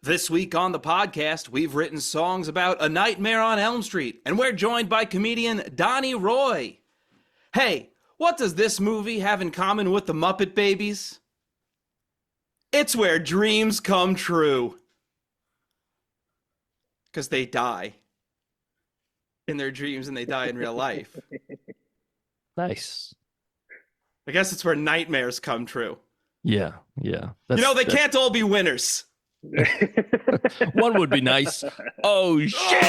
This week on the podcast, we've written songs about A Nightmare on Elm Street, and we're joined by comedian Donny Roy. Hey, what does this movie have in common with the Muppet Babies? It's where dreams come true. Because they die in their dreams and they die in real life. Nice. I guess it's where nightmares come true. Yeah. They can't all be winners. One would be nice. Oh, shit.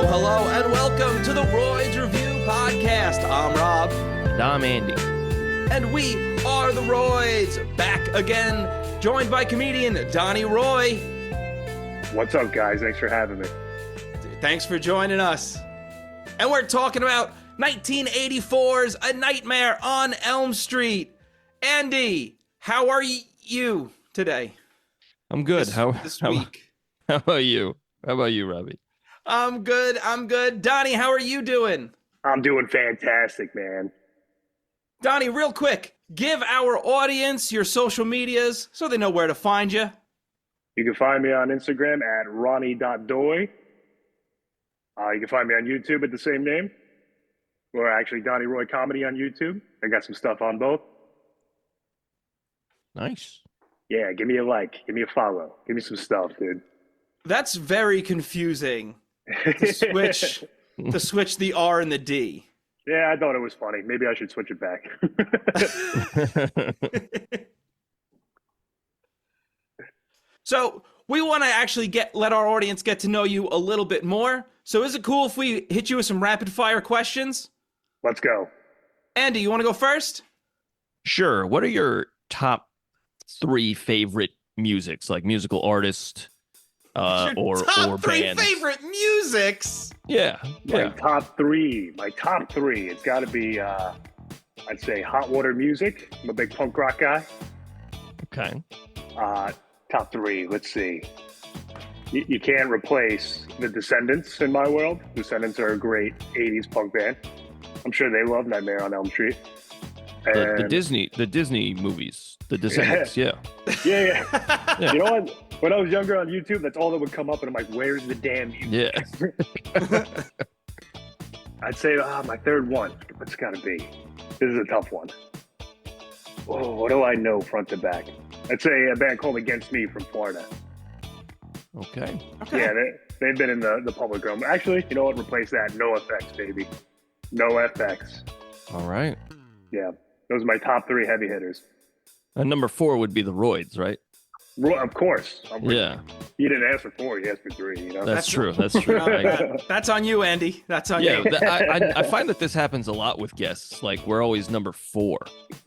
Hello, and welcome to the Royds Review Podcast. I'm Rob. And I'm Andy. And we are the Royds, back again, joined by comedian Donny Roy. What's up, guys? Thanks for having me. Thanks for joining us. And we're talking about 1984's A Nightmare on Elm Street. Andy, how are you today? I'm good. This week. How about you? How about you, Robbie? I'm good. Donny, how are you doing? I'm doing fantastic, man. Donny, real quick, give our audience your social medias so they know where to find you. You can find me on Instagram at ronnie.doy. You can find me on YouTube at the same name. Or actually, Donny Roy Comedy on YouTube. I got some stuff on both. Nice. Yeah, give me a like. Give me a follow. Give me some stuff, dude. That's very confusing. To switch the R and the D. Yeah, I thought it was funny. Maybe I should switch it back. So we want to actually let our audience get to know you a little bit more. So is it cool if we hit you with some rapid fire questions? Let's go. Andy, you want to go first? Sure. What are your top 3 favorite musics, like musical artists? Or top 3 bands. favorite musics. Yeah. My top three. It's got to be, I'd say, Hot Water Music. I'm a big punk rock guy. Okay. Top 3. Let's see. You can't replace the Descendants in my world. Descendants are a great 80s punk band. I'm sure they love Nightmare on Elm Street. The Disney movies, the Descendants. Yeah. You know what? When I was younger on YouTube, that's all that would come up, and I'm like, where's the damn music? Yeah. I'd say my third one. What's got to be? This is a tough one. Oh, what do I know front to back? I'd say a band called Against Me from Florida. Okay. Yeah, they've been in the public realm. Actually, you know what? Replace that. No FX, baby. No FX. All right. Yeah, those are my top 3 heavy hitters. And number 4 would be the Royds, right? Of course. Yeah. You didn't ask for 4, you asked for 3, you know? That's true. That's on you, Andy. That's on you. I find that this happens a lot with guests. Like, we're always number 4.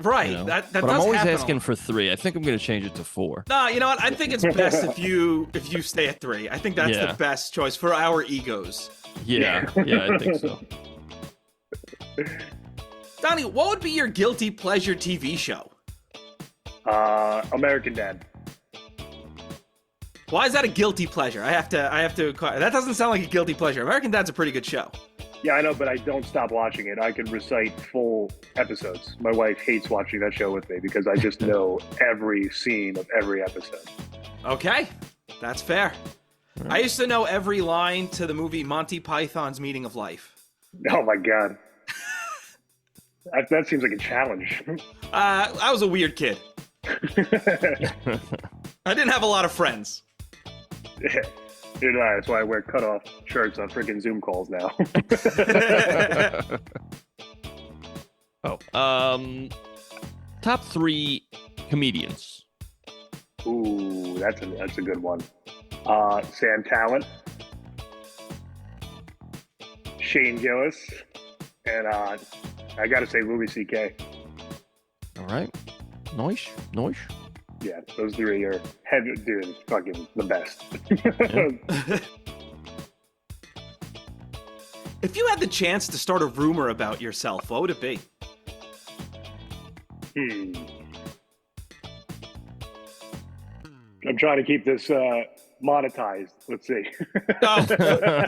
Right. You know? That but does I'm always happen asking for 3. I think I'm going to change it to 4. No, you know what? I think it's best if you stay at 3. I think that's the best choice for our egos. Yeah, I think so. Donny, what would be your guilty pleasure TV show? American Dad. Why is that a guilty pleasure? I have to. That doesn't sound like a guilty pleasure. American Dad's a pretty good show. Yeah, I know, but I don't stop watching it. I can recite full episodes. My wife hates watching that show with me because I just know every scene of every episode. Okay, that's fair. Right. I used to know every line to the movie Monty Python's Meaning of Life. Oh my God. That seems like a challenge. I was a weird kid. I didn't have a lot of friends. Yeah. Dude, that's why I wear cutoff shirts on freaking Zoom calls now. Top 3 comedians. Ooh, that's a good one. Sam Talent, Shane Gillis, and I gotta say Louis C.K. All right. Nice. Yeah, those 3 are heavy, dude, fucking the best. If you had the chance to start a rumor about yourself, what would it be? I'm trying to keep this monetized. Let's see. Oh,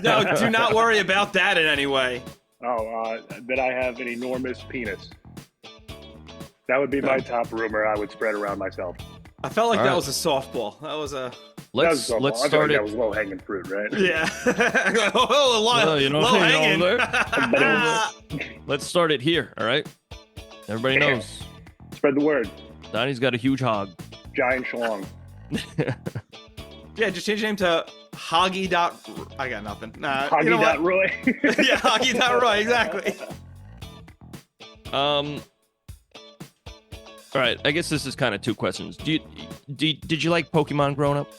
no, do not worry about that in any way. That I have an enormous penis. That would be my top rumor I would spread around myself. I felt like All that right. was a softball. That was a... Let's I feel start like it. that was low-hanging fruit, right? Yeah. You know low what hanging. I'm saying? Let's start it here, all right? Everybody knows. Spread the word. Donnie's got a huge hog. Giant schlong. Yeah, just change your name to Hoggy. I got nothing. Nah, Hoggy you know what? Roy. Yeah, Hoggy.Roy, exactly. All right, I guess this is kind of two questions. Did you like Pokemon growing up?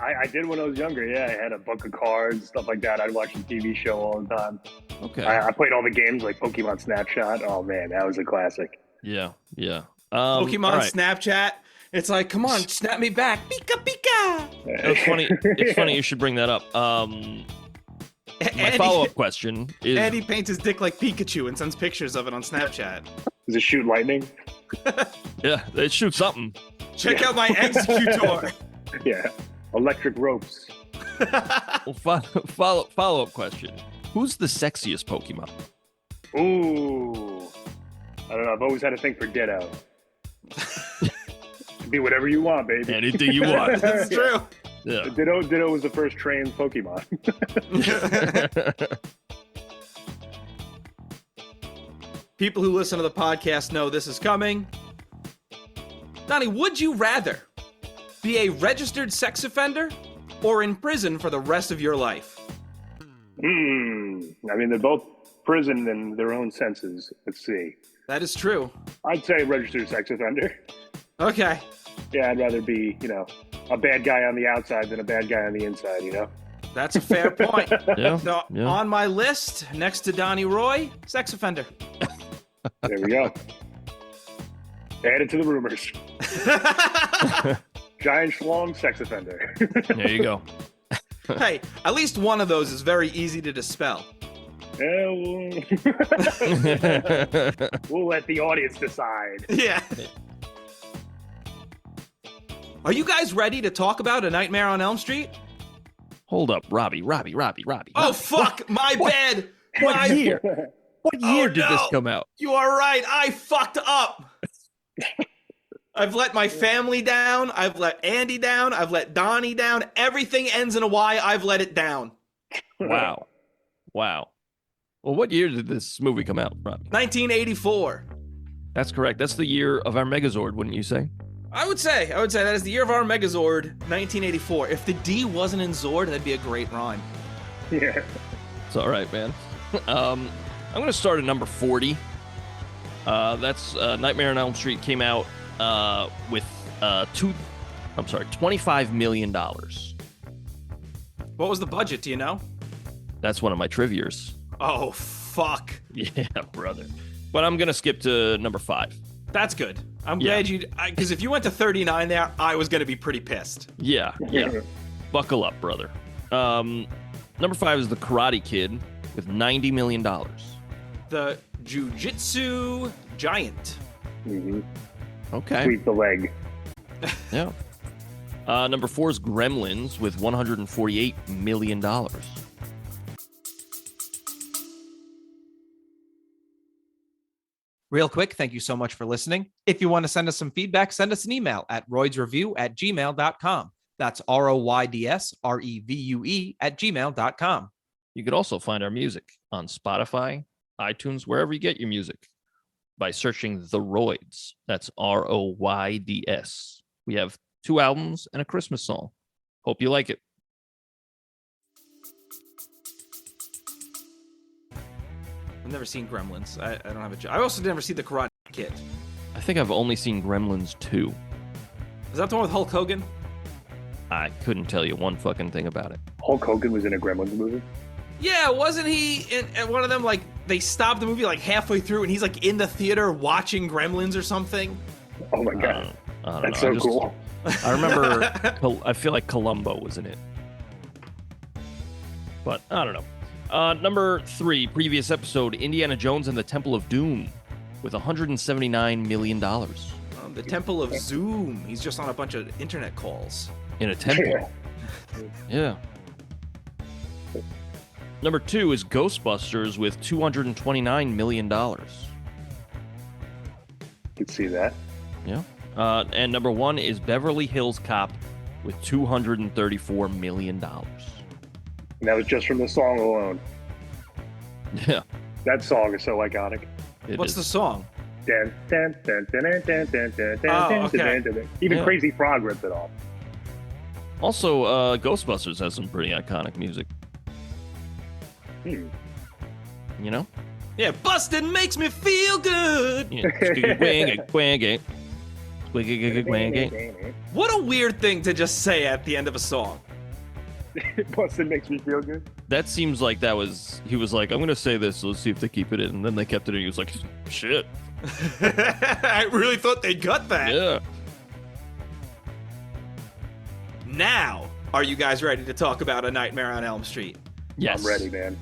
I did when I was younger, yeah. I had a book of cards, stuff like that. I'd watch the TV show all the time. Okay. I played all the games like Pokemon Snapshot. Oh, man, that was a classic. Yeah. Pokemon all right. Snapchat. It's like, come on, snap me back. Pika pika. It's funny. It's funny you should bring that up. My follow-up question is: Andy paints his dick like Pikachu and sends pictures of it on Snapchat. Does it shoot lightning? Yeah, it shoots something. Check out my executor. Yeah. Electric ropes. Well, follow-up question: who's the sexiest Pokemon? Ooh. I don't know. I've always had a thing for Ditto. Be whatever you want, baby. Anything you want. That's true. Yeah. Ditto was the first trained Pokemon. People who listen to the podcast know this is coming. Donnie, would you rather be a registered sex offender or in prison for the rest of your life? I mean, they're both prison in their own senses. Let's see. That is true. I'd say registered sex offender. Okay. Yeah, I'd rather be, a bad guy on the outside than a bad guy on the inside, That's a fair point. Yeah. So, on my list, next to Donny Roy, sex offender. There we go. Add it to the rumors. Giant schlong sex offender. There you go. Hey, at least one of those is very easy to dispel. Yeah, we'll let the audience decide. Yeah. Are you guys ready to talk about A Nightmare on Elm Street? Hold up, Robbie. Oh, fuck! My bad! What year? What year did this no. come out? You are right. I fucked up. I've let my family down. I've let Andy down. I've let Donnie down. Everything ends in a Y. I've let it down. Wow. Well, what year did this movie come out, Robbie? 1984. That's correct. That's the year of our Megazord, wouldn't you say? I would say that is the year of our Megazord, 1984. If the D wasn't in Zord, that'd be a great rhyme. Yeah. It's all right, man. I'm going to start at number 40. That's Nightmare on Elm Street came out with $25 million. What was the budget? Do you know? That's one of my trivias. Oh, fuck. Yeah, brother. But I'm going to skip to number 5. That's good. I'm glad you... Because if you went to 39 there, I was going to be pretty pissed. Yeah. Buckle up, brother. Number 5 is The Karate Kid with $90 million. The Jiu-Jitsu Giant. Mm-hmm. Okay. Sweep the leg. Yeah. Number 4 is Gremlins with $148 million. Real quick, thank you so much for listening. If you want to send us some feedback, send us an email at roydsreview@gmail.com. That's ROYDSREVUE@gmail.com. You could also find our music on Spotify, iTunes, wherever you get your music by searching The Royds. That's ROYDS. We have 2 albums and a Christmas song. Hope you like it. I've never seen Gremlins. I don't have a... I also never see The Karate Kid. I think I've only seen Gremlins 2. Is that the one with Hulk Hogan? I couldn't tell you one fucking thing about it. Hulk Hogan was in a Gremlins movie? Yeah, wasn't he in one of them, like, they stopped the movie, like, halfway through, and he's, like, in the theater watching Gremlins or something? Oh, my God. I don't That's know. so cool. I remember, I feel like Columbo was in it. But I don't know. Number 3, previous episode, Indiana Jones and the Temple of Doom, with $179 million. The Temple of Zoom. He's just on a bunch of internet calls. In a temple. Yeah. Number 2 is Ghostbusters with $229 million. Could see that. Yeah. And number 1 is Beverly Hills Cop with $234 million. And that was just from the song alone. Yeah. That song is so iconic. What's the song? Dun, dun, dun, dun, dun, dun, dun, dun, Oh, okay. dun, dun, dun. Even Yeah. Crazy Frog ripped it off. Also, Ghostbusters has some pretty iconic music. You know? Yeah, bustin' makes me feel good. Yeah. Squiggy-gwang-a-gwang-a. Squiggy-gwang-a. What a weird thing to just say at the end of a song. Bustin' makes me feel good. That seems like that was... He was like, I'm going to say this, so let's see if they keep it in. And then they kept it in. He was like, shit. I really thought they'd cut that. Yeah. Now, are you guys ready to talk about A Nightmare on Elm Street? Yes. I'm ready, man.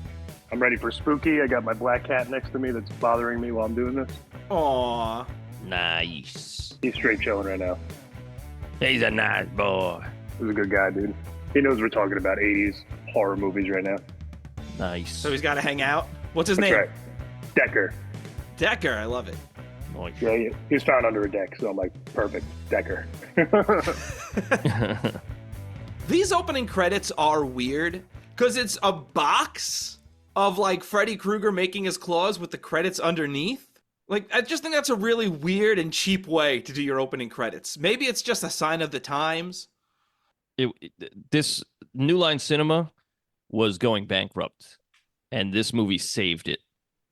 I'm ready for spooky. I got my black cat next to me that's bothering me while I'm doing this. Aww. Nice. He's straight chilling right now. He's a nice boy. He's a good guy, dude. He knows we're talking about 80s horror movies right now. Nice. So he's got to hang out. What's his That's name? right. Decker. Decker. I love it. Nice. Yeah, he was found under a deck, so I'm like, perfect. Decker. These opening credits are weird because it's a box of like Freddy Krueger making his claws with the credits underneath. Like, I just think that's a really weird and cheap way to do your opening credits. Maybe it's just a sign of the times. This New Line Cinema was going bankrupt, and this movie saved it.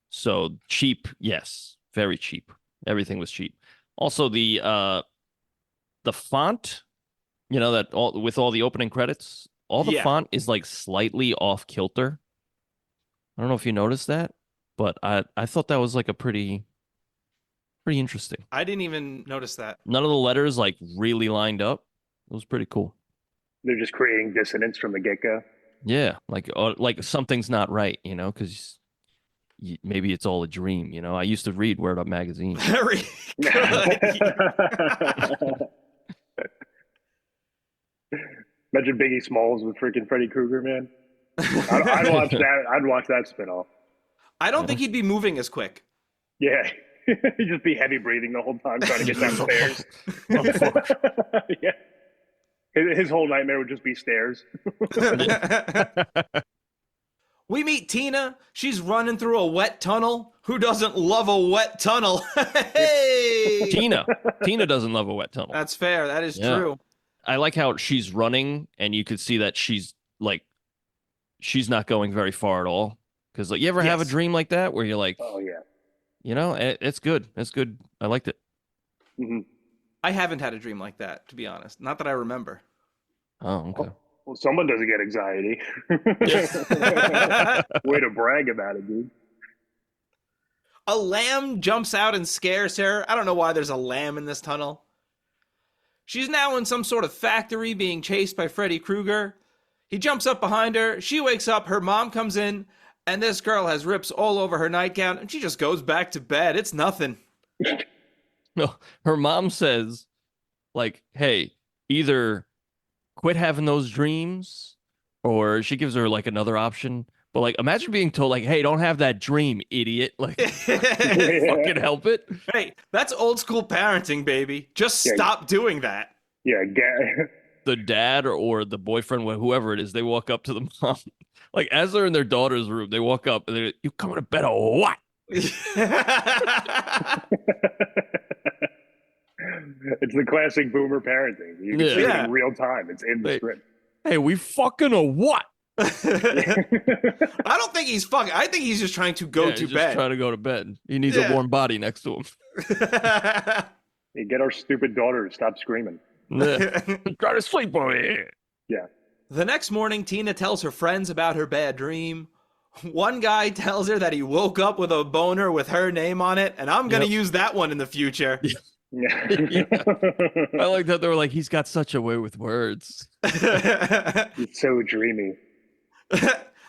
So cheap, yes, very cheap. Everything was cheap. Also, the font, you know, that with all the opening credits, all the font is like slightly off kilter. I don't know if you noticed that, but I thought that was like a pretty interesting. I didn't even notice that. None of the letters like really lined up. It was pretty cool. They're just creating dissonance from the get-go. Yeah, like something's not right, you know, because maybe it's all a dream, you know. I used to read Word Up magazine. Very good. Imagine Biggie Smalls with freaking Freddy Krueger, man. I'd watch that. I'd watch that spinoff. I don't think he'd be moving as quick. Yeah, he'd just be heavy breathing the whole time trying to get downstairs. Yeah, his whole nightmare would just be stairs. We meet Tina. She's running through a wet tunnel. Who doesn't love a wet tunnel? Hey! Tina doesn't love a wet tunnel. That's fair. That is true. I like how she's running, and you could see that she's not going very far at all. Because like, you ever have a dream like that where you're like, oh yeah, you know, it's good. It's good. I liked it. Mm-hmm. I haven't had a dream like that, to be honest. Not that I remember. Oh, okay. Well, someone doesn't get anxiety. Way to brag about it, dude. A lamb jumps out and scares her. I don't know why there's a lamb in this tunnel. She's now in some sort of factory being chased by Freddy Krueger. He jumps up behind her. She wakes up. Her mom comes in, and this girl has rips all over her nightgown, and she just goes back to bed. It's nothing. No, her mom says, like, hey, either quit having those dreams, or she gives her like another option. But like, imagine being told, like, hey, don't have that dream, idiot. Like, fucking help it. Hey, that's old school parenting, baby. Just stop doing that. Yeah, the dad or the boyfriend, whoever it is, they walk up to the mom. Like, as they're in their daughter's room, they walk up and they're, you coming to bed or what? It's the classic boomer parenting. You can see it in real time. It's in the script. Hey, we fucking or what? I don't think he's fucking. I think he's just trying to go to just bed. Trying to go to bed. He needs a warm body next to him. Hey, get our stupid daughter to stop screaming. Try to sleep over here. Yeah. The next morning, Tina tells her friends about her bad dream. One guy tells her that he woke up with a boner with her name on it, and I'm going to use that one in the future. Yeah. I like that they were like, he's got such a way with words. It's so dreamy.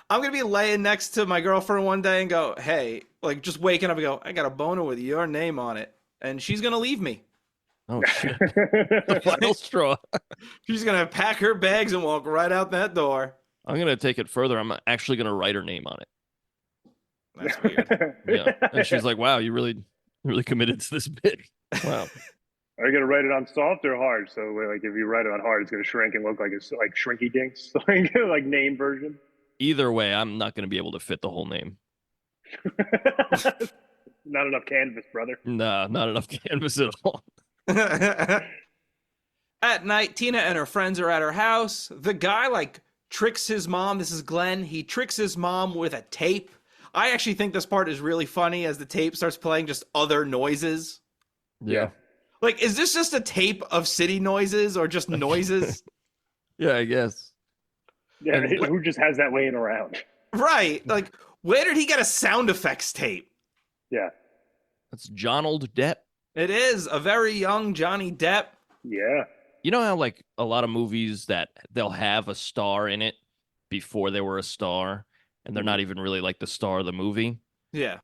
I'm gonna be laying next to my girlfriend one day and go, hey, like just waking up and go, I got a boner with your name on it, and she's gonna leave me. Oh shit! The final straw. She's gonna pack her bags and walk right out that door. I'm gonna take it further. I'm actually gonna write her name on it. That's weird. Yeah, and she's like, "Wow, you really committed to this bit." Wow. Are you gonna write it on soft or hard? So like, if you write it on hard, it's gonna shrink and look like it's like Shrinky Dinks, like name version. Either way, I'm not gonna be able to fit the whole name. Not enough canvas, brother. Nah, not enough canvas at all. At night, Tina and her friends are at her house. The guy like tricks his mom. This is Glenn. He tricks his mom with a tape. I actually think this part is really funny as the tape starts playing just other noises. Yeah. Like, is this just a tape of city noises or just noises? Yeah, I guess. Yeah, And who just has that laying around? Right. Like, where did he get a sound effects tape? Yeah. That's Johnald Depp. It is a very young Johnny Depp. Yeah. You know how like a lot of movies that they'll have a star in it before they were a star, and they're not even really like the star of the movie, Yeah.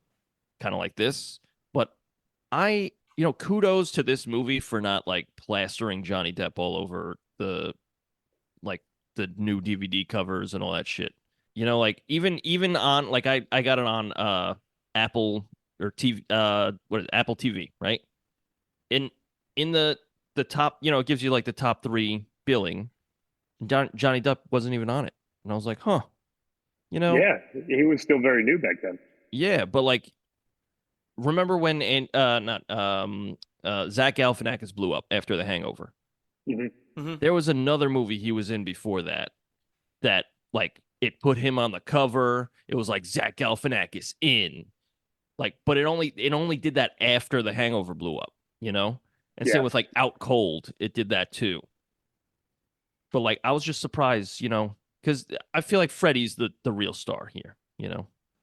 kind of like this. But kudos to this movie for not like plastering Johnny Depp all over the new DVD covers and all that shit. You know, like even on like I got it on Apple or TV Apple TV, right? In the top, it gives you like the top 3 billing. Johnny Depp wasn't even on it. And I was like, huh. Yeah, he was still very new back then. Yeah, but like remember when Zach Galifianakis blew up after The Hangover? Mm-hmm. Mm-hmm. There was another movie he was in before that like it put him on the cover. It was like Zach Galifianakis in. Like, but it only did that after The Hangover blew up, And same with like Out Cold, it did that too. But like I was just surprised, because I feel like Freddy's the real star here,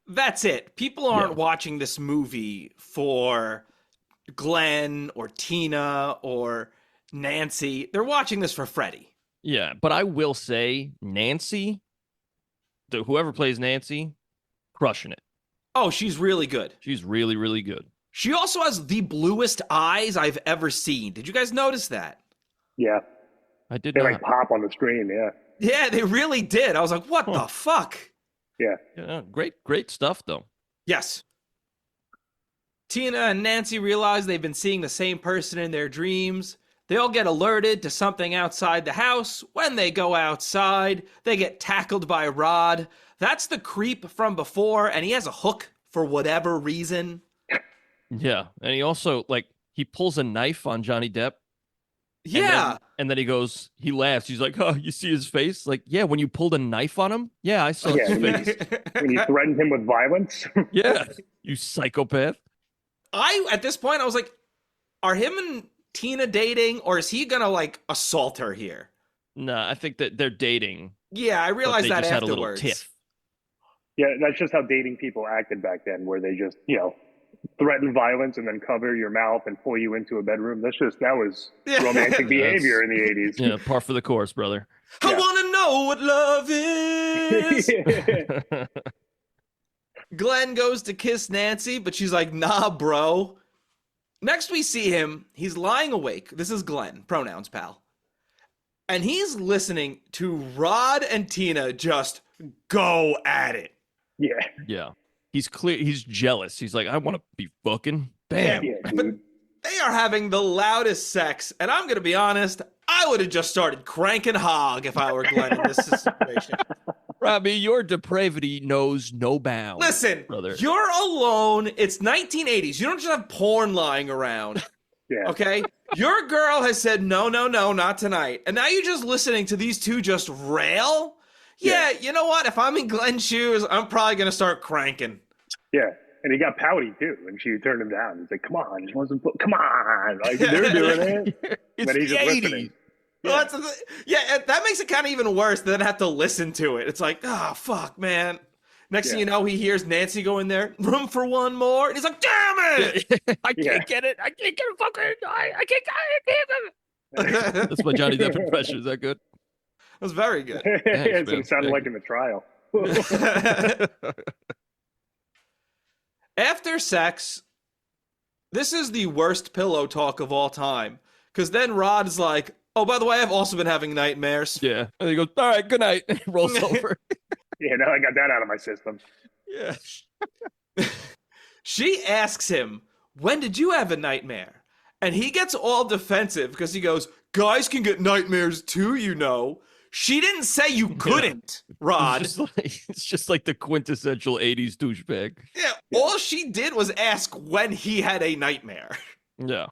That's it. People aren't watching this movie for Glenn or Tina or Nancy. They're watching this for Freddy. Yeah, but I will say Nancy, whoever plays Nancy, crushing it. Oh, she's really good. She's really, really good. She also has the bluest eyes I've ever seen. Did you guys notice that? Yeah. I did They not. like pop on the screen, yeah. Yeah, they really did. I was like, what the fuck? Yeah. Yeah, great stuff though. Yes. Tina and Nancy realize they've been seeing the same person in their dreams. They all get alerted to something outside the house. When they go outside, they get tackled by Rod. That's the creep from before, and he has a hook for whatever reason. Yeah, and he also he pulls a knife on Johnny Depp. Yeah. And then he laughs. He's like, "Oh, you see his face?" Like, yeah, when you pulled a knife on him? Yeah, I saw his face. When you threatened him with violence? Yeah, you psychopath. At this point, I was like, are him and Tina dating, or is he gonna assault her here? Nah, I think that they're dating. Yeah, I realized that just afterwards. Had a little tiff. Yeah, that's just how dating people acted back then, where they just, threaten violence and then cover your mouth and pull you into a bedroom. That was romantic behavior in the 80s. Yeah, par for the course, brother. I want to know what love is. Glenn goes to kiss Nancy, but she's like, nah, bro. Next we see him. He's lying awake. This is Glenn, pronouns, pal. And he's listening to Rod and Tina just go at it. Yeah. Yeah. He's jealous. He's like, I want to be fucking. Bam. Yeah, But they are having the loudest sex. And I'm going to be honest, I would have just started cranking hog if I were Glenn in this situation. Robbie, your depravity knows no bounds. Listen, brother. You're alone. It's 1980s. You don't just have porn lying around. Yeah. Okay? Your girl has said, no, not tonight. And now you're just listening to these two just rail? Yeah, you know what? If I'm in Glenn's shoes, I'm probably going to start cranking. Yeah. And he got pouty, too, when she turned him down. He's like, come on, just want some, come on. Like, they're doing it. It's but he's just 80s. listening. Well, that makes it kind of even worse than have to listen to it. It's like, oh, fuck, man. Next thing you know, he hears Nancy go in there, room for one more. And he's like, damn it! I can't get it. I can't get it. Fucking, I can't get it. That's my Johnny Depp impression. Is that good? It was very good. That's what it sounded like in the trial. After sex, this is the worst pillow talk of all time. Because then Rod's like, oh, by the way, I've also been having nightmares. Yeah. And he goes, all right, good night. And he rolls over. Yeah, now I got that out of my system. Yeah. She asks him, when did you have a nightmare? And he gets all defensive because he goes, guys can get nightmares too, you know. She didn't say you couldn't, Rod. It's just like the quintessential 80s douchebag. Yeah, all she did was ask when he had a nightmare. Yeah.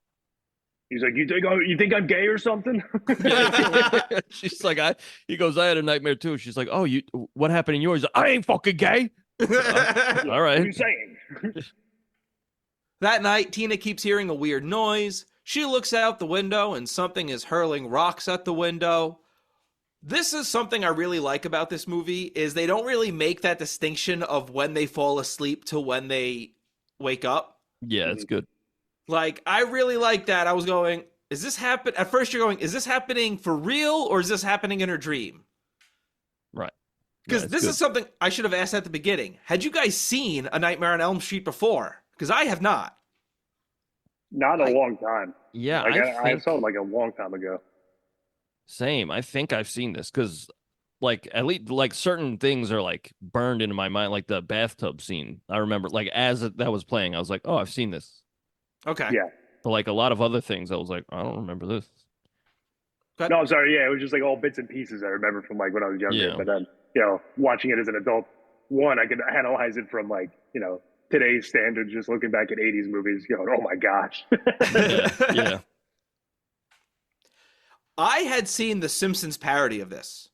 He's like, you think I'm gay or something? She's like, he goes, I had a nightmare too. She's like, oh, what happened in yours? I ain't fucking gay. All What are right. you saying? That night, Tina keeps hearing a weird noise. She looks out the window and something is hurling rocks at the window. This is something I really like about this movie, is they don't really make that distinction of when they fall asleep to when they wake up. Yeah, it's good. Like, I really like that. I was going, is this happen? At first you're going, is this happening for real or is this happening in her dream? Right. Because Yeah, this is something I should have asked at the beginning. Had you guys seen A Nightmare on Elm Street before? Because I have not. Not a long time. Yeah, Like, I think, saw it like a long time ago. same. I think I've seen this because, like, at least like certain things are like burned into my mind, like the bathtub scene. I remember, like, as that was playing, I was like, oh, I've seen this. Okay. Yeah. But like a lot of other things, I was like, I don't remember this. But, No, I'm sorry. Yeah, it was just like all bits and pieces I remember from like when I was younger. Yeah. But then, you know, watching it as an adult, one, I could analyze it from like, you know, today's standards, just looking back at 80s movies, going, oh my gosh. Yeah. I had seen the Simpsons parody of this.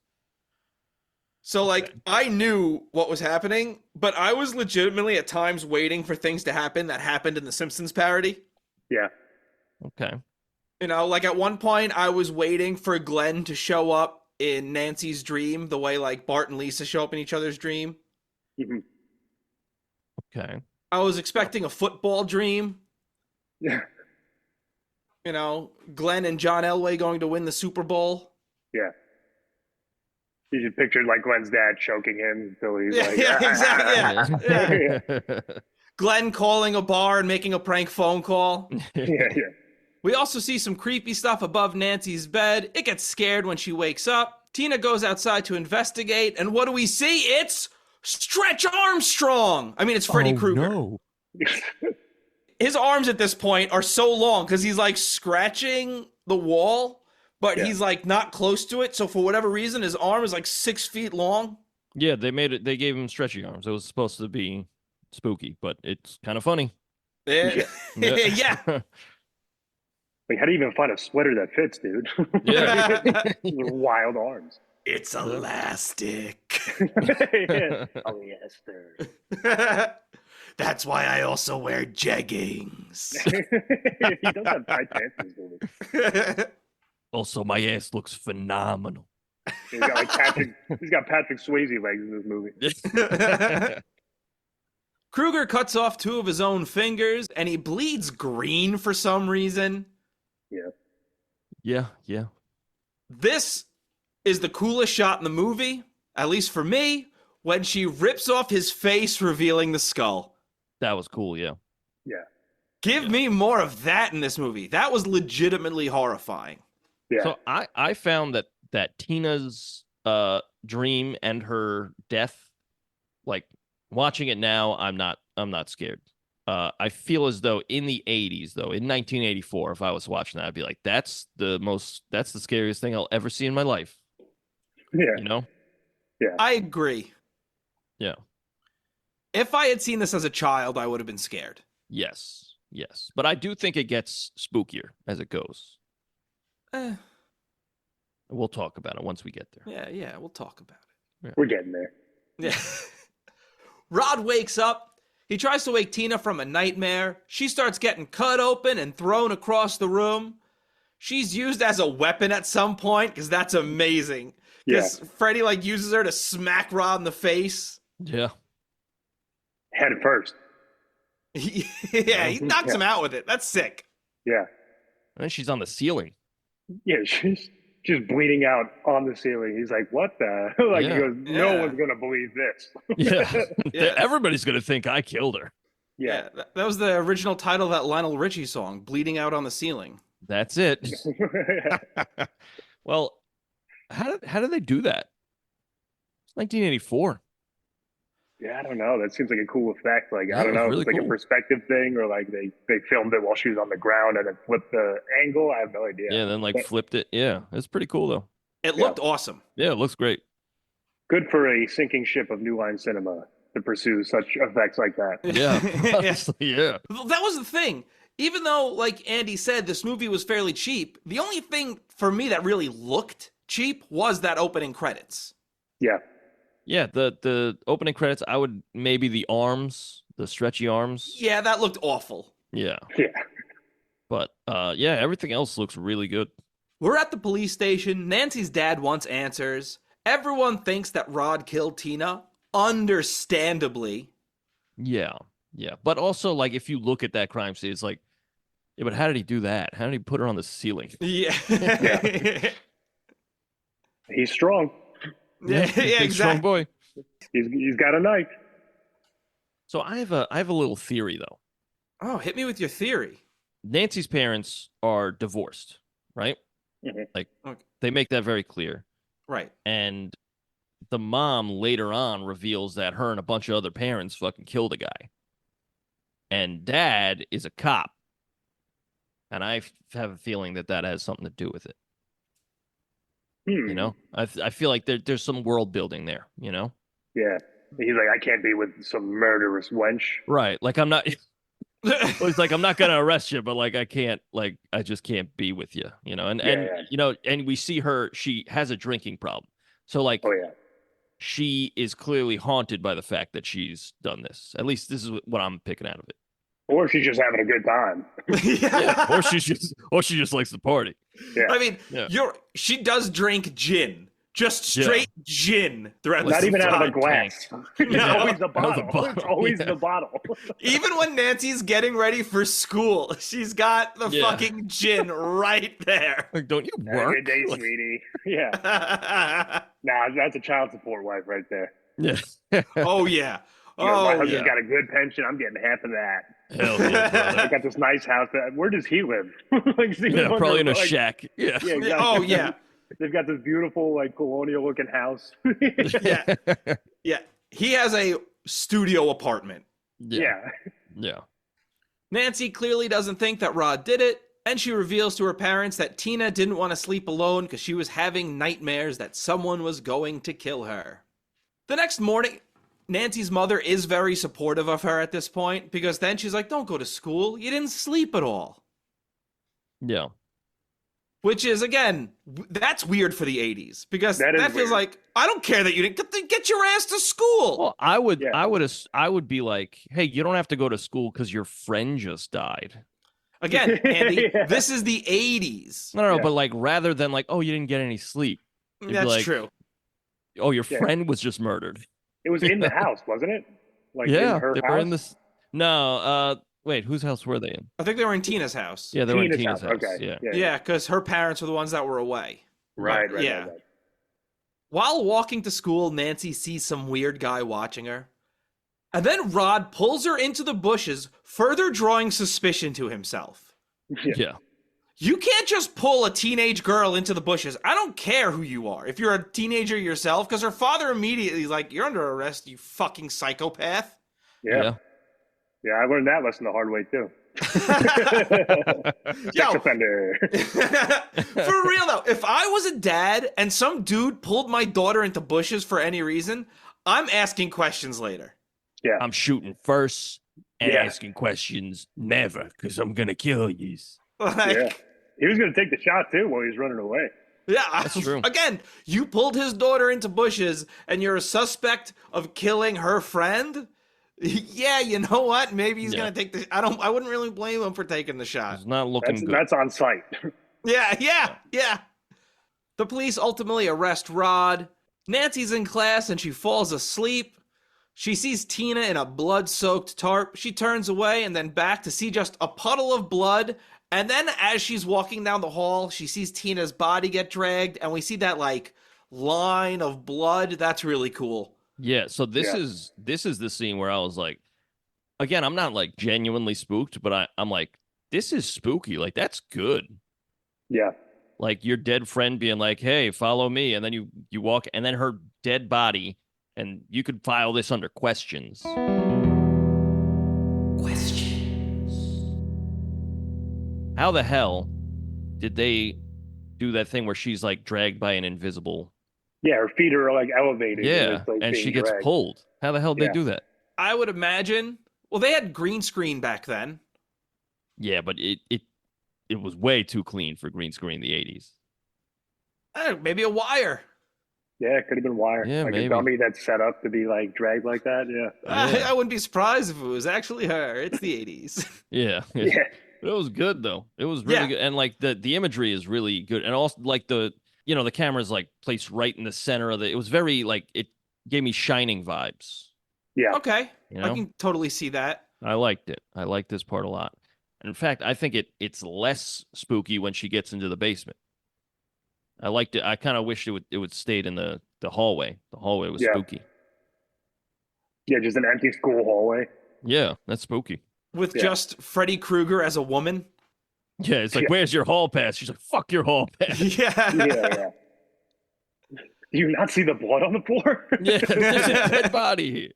So, like, I knew what was happening, but I was legitimately at times waiting for things to happen that happened in the Simpsons parody. Yeah. Okay. You know, like at one point I was waiting for Glenn to show up in Nancy's dream, the way like Bart and Lisa show up in each other's dream. Mhm. Okay. I was expecting a football dream. Yeah. You know, Glenn and John Elway going to win the Super Bowl. Yeah. You should picture like Glenn's dad choking him until he's Yeah, like, yeah, exactly. Yeah. yeah. Glenn calling a bar and making a prank phone call. Yeah. We also see some creepy stuff above Nancy's bed. It gets scared when she wakes up. Tina goes outside to investigate, and what do we see? It's Stretch Armstrong. I mean, it's Freddy Krueger. No. His arms at this point are so long because he's like scratching the wall, but he's like not close to it. So for whatever reason, his arm is like 6 feet long. Yeah, they made it. They gave him stretchy arms. It was supposed to be spooky, but it's kind of funny. Yeah. Yeah. Like, how do you even find a sweater that fits, dude? Yeah. Wild arms. It's elastic. Yeah. Oh, yes, sir. That's why I also wear jeggings. He does have tight pants in this movie. Also, my ass looks phenomenal. He's got like Patrick Swayze legs in this movie. Krueger cuts off 2 of his own fingers, and he bleeds green for some reason. Yeah. This is the coolest shot in the movie, at least for me, when she rips off his face, revealing the skull. That was cool, yeah. Yeah. Give me more of that in this movie. That was legitimately horrifying. Yeah. So I found that Tina's dream and her death, like watching it now, I'm not scared. I feel as though in the 80s, though, in 1984, if I was watching that, I'd be like, that's the scariest thing I'll ever see in my life. Yeah. You know? Yeah. I agree. Yeah. If I had seen this as a child, I would have been scared. Yes. But I do think it gets spookier as it goes. We'll talk about it once we get there. Yeah, we'll talk about it. We're getting there. Yeah. Rod wakes up. He tries to wake Tina from a nightmare. She starts getting cut open and thrown across the room. She's used as a weapon at some point, because that's amazing. Because Freddy like uses her to smack Rod in the face. Yeah. Head first. Yeah, he knocks him out with it. That's sick. Yeah. And then she's on the ceiling. Yeah. She's just bleeding out on the ceiling. He's like, "What the?" Like, Yeah. he goes, "No Yeah. one's gonna believe this." Yeah. Yeah. Everybody's going to think I killed her. Yeah. That was the original title of that Lionel Richie song, Bleeding Out on the Ceiling. That's it. Well, how did they do that? It's 1984. Yeah, I don't know. That seems like a cool effect. Like, Yeah, I don't it was know, really if it's like cool. a perspective thing, or like they filmed it while she was on the ground and it flipped the angle. I have no idea. Yeah, and then like flipped it. Yeah, it's pretty cool though. It looked awesome. Yeah, it looks great. Good for a sinking ship of New Line Cinema to pursue such effects like that. Yeah, honestly, yeah. That was the thing. Even though, like Andy said, this movie was fairly cheap, the only thing for me that really looked cheap was that opening credits. Yeah. Yeah, the opening credits, I would maybe the arms, the stretchy arms. Yeah, that looked awful. Yeah. Yeah. But yeah, everything else looks really good. We're at the police station. Nancy's dad wants answers. Everyone thinks that Rod killed Tina, understandably. Yeah. Yeah. But also, like, if you look at that crime scene, it's like, yeah, but how did he do that? How did he put her on the ceiling? Yeah. Yeah. He's strong. Yeah, Big, strong boy. He's got a knife. So I have a little theory though. Oh, hit me with your theory. Nancy's parents are divorced, right? Mhm. Like Okay. they make that very clear. Right. And the mom later on reveals that her and a bunch of other parents fucking killed a guy. And dad is a cop. And I have a feeling that has something to do with it. You know, I feel like there's some world building there, you know? Yeah. He's like, I can't be with some murderous wench. Right. Like I'm not it's like I'm not gonna arrest you, but like I can't, like I just can't be with you, you know. And Yeah. you know, and we see her, she has a drinking problem. So like Oh yeah. she is clearly haunted by the fact that she's done this. At least this is what I'm picking out of it. Or she's just having a good time. Yeah. Or she just likes to party. Yeah. I mean, Yeah. she does drink gin. Just straight gin throughout Not the even out of a Todd glass. It's Yeah. always the Out of the bottle. bottle. It's always Yeah. the bottle. Even when Nancy's getting ready for school, she's got the Yeah. fucking gin right there. Like, don't you Have a work? good day, Like, sweetie. Yeah. Nah, that's a child support wife right there. yeah. Oh yeah. You know, my Oh husband's yeah. got a good pension. I'm getting half of that. Hell yeah, I brother. got this nice house. Where does he live? Like, see, Yeah, probably in a like, shack. Yeah. Yeah, exactly. Oh yeah. They've got this beautiful, like, colonial-looking house. Yeah. Yeah. He has a studio apartment. Yeah. Yeah. Yeah. Nancy clearly doesn't think that Rod did it, and she reveals to her parents that Tina didn't want to sleep alone because she was having nightmares that someone was going to kill her. The next morning, Nancy's mother is very supportive of her at this point because then she's like, don't go to school. You didn't sleep at all. Yeah. Which is, again, that's weird for the 80s because That that, is feels weird. like, I don't care that you didn't get your ass to school. Well, Yeah. I would be like, hey, you don't have to go to school because your friend just died. Again, Andy, Yeah. this is the 80s. No, Yeah. but like rather than like, oh, you didn't get any sleep. You'd be That's like, true. Oh, your Yeah. friend was just murdered. It was in the house, wasn't it? Like, Yeah, in her they house? were in this. No, wait, whose house were they in? I think they were in Tina's house. Yeah, they were in Tina's Tina's house. Okay. Yeah. Yeah, because her parents were the ones that were away. Right, right, Yeah. right. While walking to school, Nancy sees some weird guy watching her. And then Rod pulls her into the bushes, further drawing suspicion to himself. Yeah. Yeah. You can't just pull a teenage girl into the bushes. I don't care who you are. If you're a teenager yourself, because her father immediately is like, you're under arrest, you fucking psychopath. Yeah. Yeah, I learned that lesson the hard way, too. Sex Yo, offender. for real though, if I was a dad and some dude pulled my daughter into bushes for any reason, I'm asking questions later. Yeah. I'm shooting first and Yeah. asking questions never, because I'm gonna kill you. Like, Yeah. He was going to take the shot, too, while he was running away. yeah, That's true. Again, you pulled his daughter into bushes and you're a suspect of killing her friend. Yeah, you know what? Maybe he's Yeah. gonna take the. I wouldn't really blame him for taking the shot. It's not looking good. That's on site. Yeah. The police ultimately arrest Rod. Nancy's in class and she falls asleep. She sees Tina in a blood-soaked tarp. She turns away and then back to see just a puddle of blood And then as she's walking down the hall, she sees Tina's body get dragged, and we see that like line of blood. That's really cool. Yeah, so this is the scene where I was like, again, I'm not like genuinely spooked, but I'm like, this is spooky. Like, that's good. Yeah. Like your dead friend being like, hey, follow me, and then you walk, and then her dead body, and you could file this under questions. How the hell did they do that thing where she's like dragged by an invisible? Yeah, her feet are like elevated. Yeah, it's, like, and she gets dragged. pulled. How the hell did they do that? I would imagine. Well, they had green screen back then. Yeah, but it was way too clean for green screen in the 80s. Maybe a wire. Yeah, it could have been wire. Yeah, like maybe. a dummy that's set up to be like dragged like that. Yeah. I wouldn't be surprised if it was actually her. It's the 80s. Yeah. Yeah. It was good though. It was really good, and like the imagery is really good, and also like the camera's like placed right in the center of it was very like it gave me Shining vibes. Yeah. Okay, You know? I can totally see that. I liked it. I liked this part a lot. In fact, I think it's less spooky when she gets into the basement. I liked it. I kind of wished it would stayed in the hallway. The hallway was spooky. Yeah, just an empty school hallway. Yeah, that's spooky. With just Freddy Krueger as a woman. Yeah, it's like, where's your hall pass? She's like, fuck your hall pass. Yeah. Do you not see the blood on the floor? Yeah, there's a dead body here.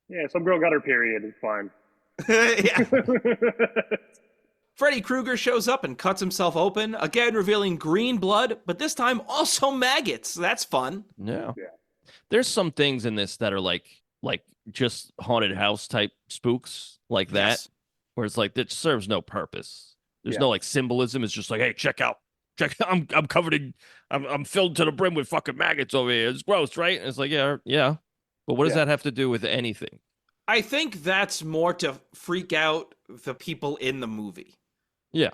Yeah, some girl got her period. It's fine. Freddy Krueger shows up and cuts himself open, again revealing green blood, but this time also maggots. That's fun. Yeah. There's some things in this that are like just haunted house type spooks like that. Yes. Where it's like, that serves no purpose. There's no like symbolism. It's just like, hey, check out. I'm covered in, I'm filled to the brim with fucking maggots over here. It's gross, right? And it's like, yeah. But what does that have to do with anything? I think that's more to freak out the people in the movie. Yeah.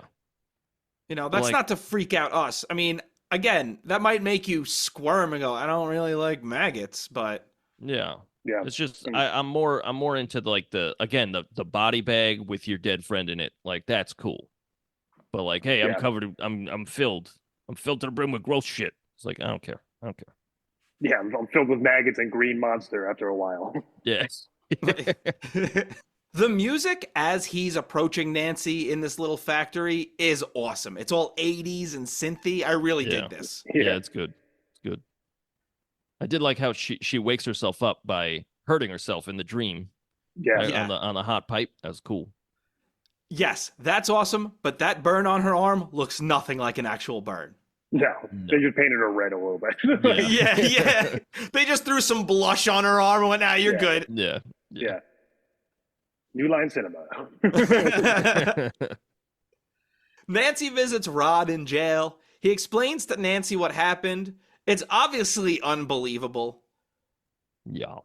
That's not to freak out us. I mean, again, that might make you squirm and go, I don't really like maggots, but yeah. Yeah. It's just I'm more into the body bag with your dead friend in it. Like, that's cool. But like, hey, I'm covered. I'm filled to the brim with gross shit. It's like, I don't care. Yeah, I'm filled with maggots and green monster after a while. Yes. The music as he's approaching Nancy in this little factory is awesome. It's all 80s and synthy. I really dig this. Yeah, it's good. It's good. I did like how she wakes herself up by hurting herself in the dream. Yeah. On the hot pipe. That was cool. Yes, that's awesome, but that burn on her arm looks nothing like an actual burn. No, they just painted her red a little bit. Yeah. They just threw some blush on her arm and went, you're good. Yeah. New Line Cinema. Nancy visits Rod in jail. He explains to Nancy what happened. It's obviously unbelievable. Yeah.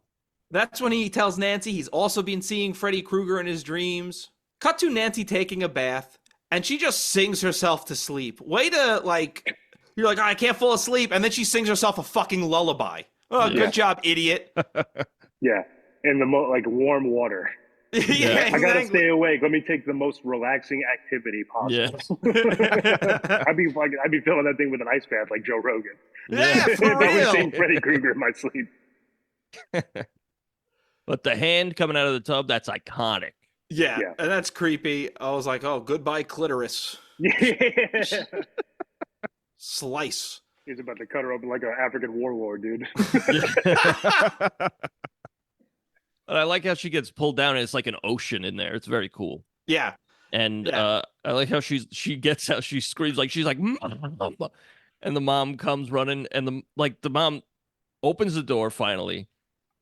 That's when he tells Nancy he's also been seeing Freddy Krueger in his dreams. Cut to Nancy taking a bath, and she just sings herself to sleep. Way to, like, you're like, I can't fall asleep, and then she sings herself a fucking lullaby. Oh, good job, idiot. Yeah, in the warm water. Yeah, I gotta stay awake. Let me take the most relaxing activity possible. Yeah. I'd be filling that thing with an ice bath like Joe Rogan. Yeah, for I was real. seeing Freddy Krueger in my sleep. But the hand coming out of the tub, that's iconic. Yeah, and that's creepy. I was like, oh, goodbye, clitoris. Slice. He's about to cut her open like an African warlord, dude. But I like how she gets pulled down and it's like an ocean in there. It's very cool. Yeah. And I like how she gets out, she screams like she's like, Mama. And the mom comes running, and the mom opens the door finally,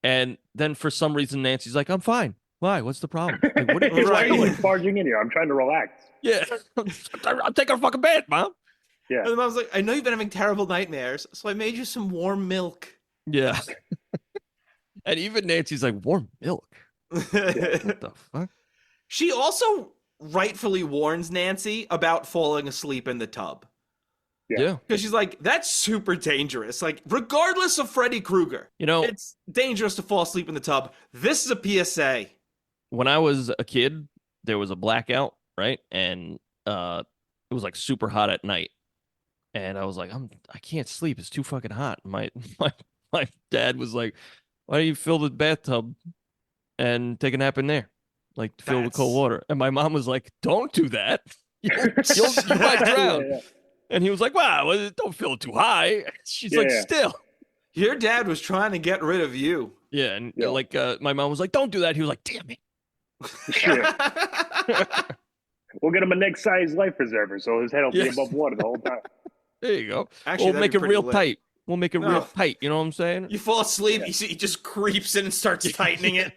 and then for some reason Nancy's like, I'm fine. Why? What's the problem? Like, Why are you like barging in here? I'm trying to relax. Yeah. I'll take her fucking bed, Mom. Yeah. And the mom's like, I know you've been having terrible nightmares, so I made you some warm milk. Yeah. And even Nancy's like, warm milk? What the fuck? She also rightfully warns Nancy about falling asleep in the tub. Yeah. Because she's like, that's super dangerous. Like, regardless of Freddy Krueger, it's dangerous to fall asleep in the tub. This is a PSA. When I was a kid, there was a blackout, right? And it was like super hot at night. And I was like, I can't sleep. It's too fucking hot. My dad was like, why don't you fill the bathtub and take a nap in there? Like fill with cold water. And my mom was like, don't do that. You might drown. Yeah. And he was like, wow, don't fill it too high. She's like, still. Your dad was trying to get rid of you. Yeah. And like my mom was like, don't do that. He was like, damn it. We'll get him a next size life preserver so his head will be above water the whole time. There you go. Actually, we'll make it real tight. We'll make it real tight. You know what I'm saying? You fall asleep, he just creeps in and starts tightening it.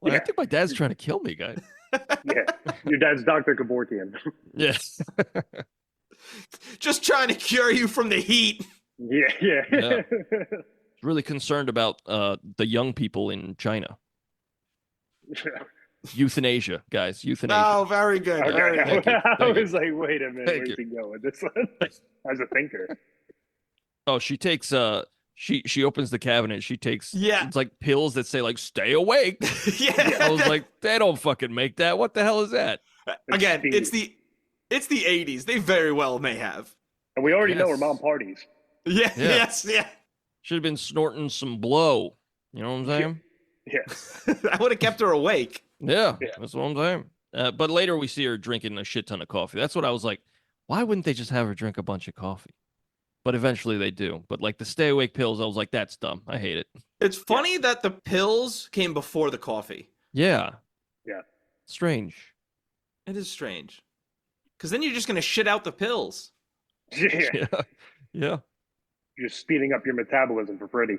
Well, I think my dad's trying to kill me, guys. Yeah. Your dad's Dr. Kevorkian. Yes. Just trying to cure you from the heat. Yeah. Really concerned about the young people in China. Euthanasia, guys. Euthanasia. Oh, very good. Okay. Very good. I was like, wait a minute, where's he going with this one? As a thinker. Oh, she takes she opens the cabinet. She takes it's like pills that say like stay awake. I was like, they don't fucking make that. What the hell is that? Again, it's the 80s. They very well may have. And we already know her mom parties. Yeah. Yes. Should have been snorting some blow. You know what I'm saying? Yeah. I would have kept her awake. Yeah, that's what I'm saying. But later we see her drinking a shit ton of coffee. That's what I was like, why wouldn't they just have her drink a bunch of coffee? But eventually they do. But like the stay awake pills, I was like, that's dumb. I hate it. It's funny that the pills came before the coffee. Yeah. Yeah. Strange. It is strange. Because then you're just going to shit out the pills. Yeah. Yeah. You're speeding up your metabolism for Freddy.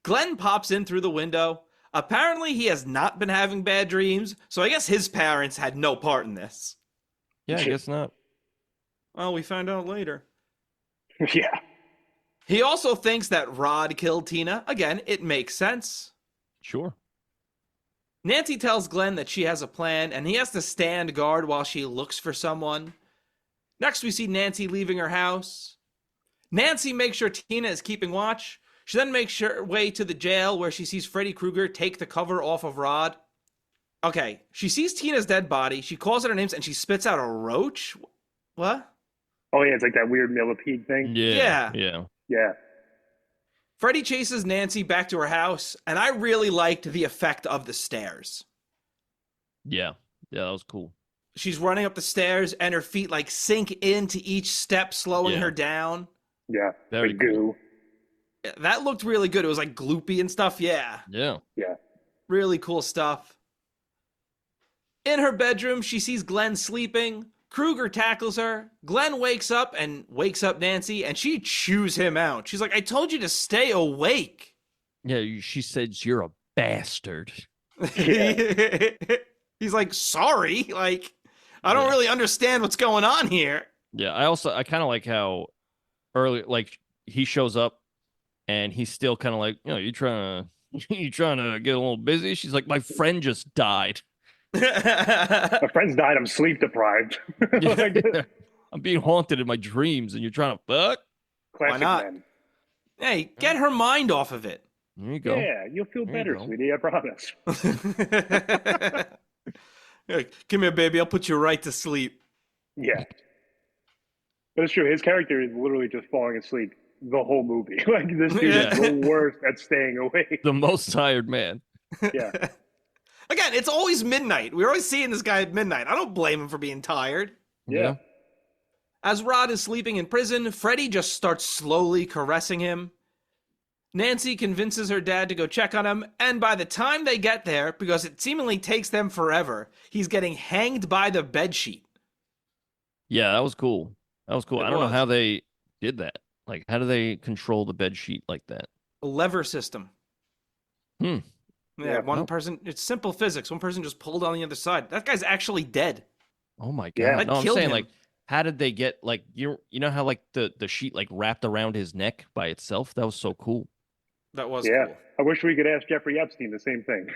Glenn pops in through the window. Apparently he has not been having bad dreams, so I guess his parents had no part in this. Yeah, I guess not. Well, we find out later. Yeah. He also thinks that Rod killed Tina. Again, it makes sense. Sure. Nancy tells Glenn that she has a plan, and he has to stand guard while she looks for someone. Next, we see Nancy leaving her house. Nancy makes sure Tina is keeping watch. She then makes her way to the jail where she sees Freddy Krueger take the cover off of Rod. Okay, she sees Tina's dead body. She calls out her names, and she spits out a roach. What? Oh, yeah, it's like that weird millipede thing. Yeah. Freddy chases Nancy back to her house, and I really liked the effect of the stairs. Yeah, that was cool. She's running up the stairs, and her feet like sink into each step, slowing her down. Yeah, very goo. That looked really good. It was like gloopy and stuff. Yeah. Really cool stuff. In her bedroom, she sees Glenn sleeping. Krueger tackles her. Glenn wakes up Nancy, and she chews him out. She's like, I told you to stay awake. Yeah, she says you're a bastard. He's like, sorry. Like, I don't really understand what's going on here. Yeah, I kind of like how early, like, he shows up and he's still kind of like, you trying to get a little busy? She's like, my friend just died. My friend's died. I'm sleep deprived. I'm being haunted in my dreams, and you're trying to fuck? Classic Why not? men. Hey, get her mind off of it. There you go. Yeah, you'll feel better, sweetie. I promise. Come here, baby. I'll put you right to sleep. Yeah. But it's true. His character is literally just falling asleep the whole movie. Like, this dude is the worst at staying awake. The most tired man. Yeah. Again, it's always midnight. We're always seeing this guy at midnight. I don't blame him for being tired. Yeah. As Rod is sleeping in prison, Freddy just starts slowly caressing him. Nancy convinces her dad to go check on him, and by the time they get there, because it seemingly takes them forever, he's getting hanged by the bedsheet. Yeah, that was cool. I don't know how they did that. Like, how do they control the bedsheet like that? A lever system. Yeah, one person, it's simple physics. One person just pulled on the other side. That guy's actually dead. Oh my god. Yeah. No, I'm killed saying him. like, how did they get, like, you know how like the sheet like wrapped around his neck by itself? That was so cool. That was Yeah. cool. I wish we could ask Jeffrey Epstein the same thing.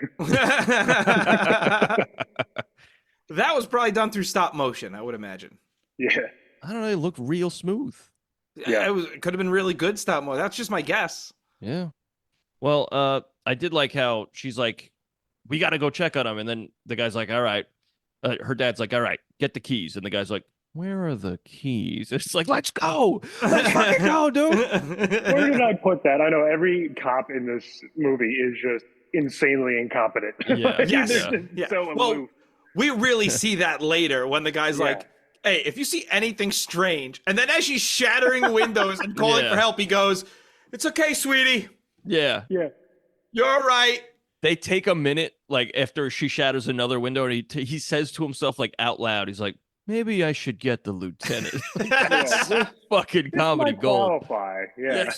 That was probably done through stop motion, I would imagine. Yeah. I don't know, it looked real smooth. Yeah. It could have been really good stop motion. That's just my guess. Yeah. Well, I did like how she's like, we got to go check on him. And then the guy's like, all right. her dad's like, all right, get the keys. And the guy's like, where are the keys? It's like, let's go. Let's fucking go, dude. Where did I put that? I know every cop in this movie is just insanely incompetent. Yeah. Like, Yes. they're just Yeah. so Well, aloof. we really see that later when the guy's Yeah. like, hey, if you see anything strange, and then as she's shattering windows and calling Yeah. for help, he goes, it's okay, sweetie. Yeah. Yeah. You're all right. They take a minute, like after she shatters another window, and he says to himself, like out loud, he's like, maybe I should get the lieutenant. That's Yeah. fucking This comedy might gold. qualify. Yeah.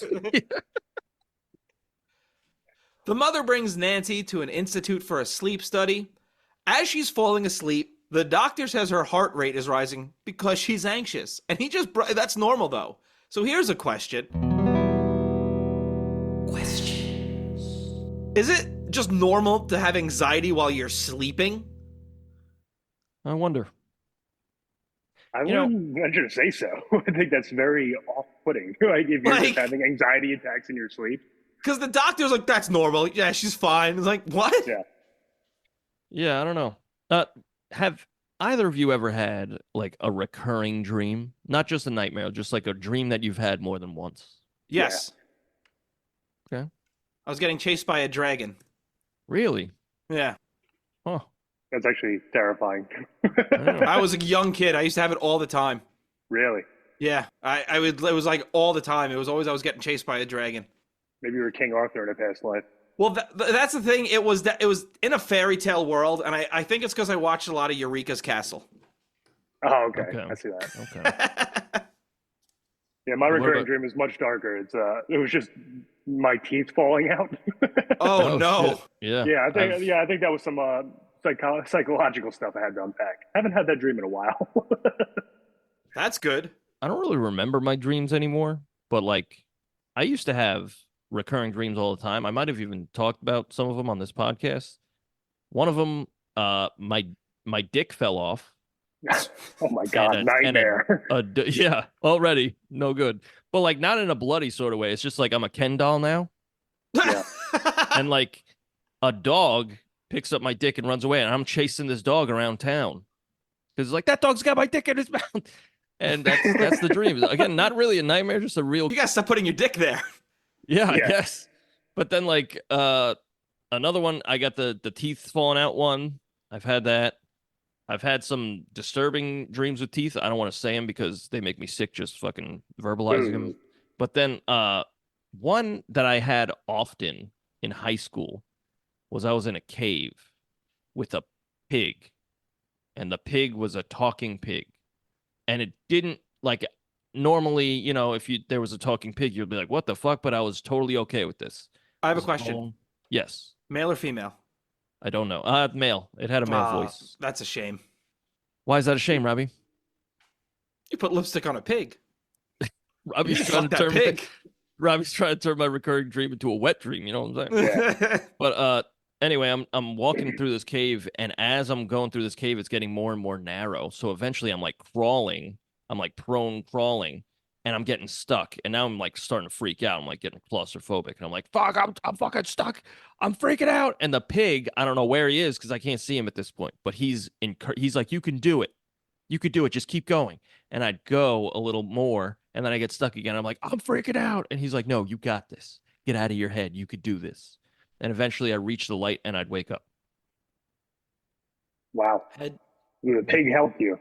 The mother brings Nancy to an institute for a sleep study. As she's falling asleep, the doctor says her heart rate is rising because she's anxious. And that's normal though. So here's a question. Is it just normal to have anxiety while you're sleeping? I wonder. I You know- wouldn't venture to say so. I think that's very off-putting. Like if you're Like- just having anxiety attacks in your sleep. Because the doctor's like, that's normal. Yeah, she's fine. It's like, what? Yeah. Yeah, I don't know. Have either of you ever had like a recurring dream? Not just a nightmare, just like a dream that you've had more than once. Yes. Okay. I was getting chased by a dragon. Really? Yeah. Huh. That's actually terrifying. I was a young kid. I used to have it all the time. Really? Yeah. It was like all the time. It was always I was getting chased by a dragon. Maybe you were King Arthur in a past life. Well, that's the thing. It was in a fairy tale world, and I think it's because I watched a lot of Eureka's Castle. Oh, okay. Okay. I see that. Okay. Yeah, my What recurring about- dream is much darker. It was just my teeth falling out. Oh, no. shit. Yeah. Yeah, I I've- think that was some psychological stuff I had to unpack. Haven't had that dream in a while. That's good. I don't really remember my dreams anymore, but like I used to have recurring dreams all the time. I might have even talked about some of them on this podcast. One of them, my dick fell off. Oh my god, And a- nightmare. Yeah, already no good. But like not in a bloody sort of way. It's just like I'm a Ken doll now, Yeah. and like a dog picks up my dick and runs away, and I'm chasing this dog around town because like that dog's got my dick in his mouth, and that's the dream. Again, not really a nightmare, just a real You gotta stop putting your dick there. Yeah, I Yeah. guess. But then like another one, I got the teeth falling out one. I've had that. I've had some disturbing dreams with teeth. I don't want to say them because they make me sick just fucking verbalizing them. Ooh. But then one that I had often in high school was I was in a cave with a pig. And the pig was a talking pig. And it didn't like normally, you know, if there was a talking pig, you'd be like, what the fuck? But I was totally okay with this. I have a It was question. all- Yes. Male or female? I don't know. Male. It had a male voice. That's a shame. Why is that a shame, Robbie? You put lipstick on a pig. You Robbie's trying fuck to that turn pig. Robbie's trying to turn my recurring dream into a wet dream. You know what I'm saying? But anyway, I'm walking through this cave, and as I'm going through this cave, it's getting more and more narrow. So eventually, I'm like crawling. I'm like prone crawling, and I'm getting stuck. And now I'm like starting to freak out. I'm like getting claustrophobic, and I'm like, "Fuck! I'm fucking stuck. I'm freaking out." And the pig, I don't know where he is because I can't see him at this point. But he's like, "You can do it. You could do it. Just keep going." And I'd go a little more, and then I get stuck again. I'm like, "I'm freaking out," and he's like, "No, you got this. Get out of your head. You could do this." And eventually, I reach the light, and I'd wake up. Wow. Head- The pig helped you.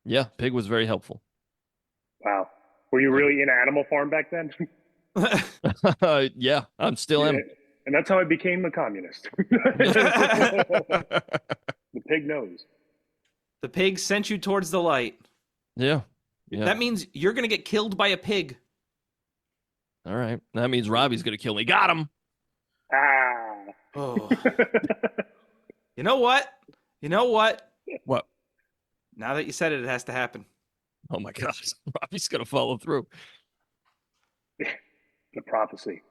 Yeah, pig was very helpful. Wow. Were you really in Animal Farm back then? Yeah, I'm still am. And that's how I became a communist. The pig knows. The pig sent you towards the light. Yeah. Yeah. That means you're gonna get killed by a pig. All right. That means Robbie's gonna kill me. Got him. Ah. Oh. You know what? You know what? What? Now that you said it, it has to happen. Oh my gosh. Robbie's gonna follow through. The prophecy.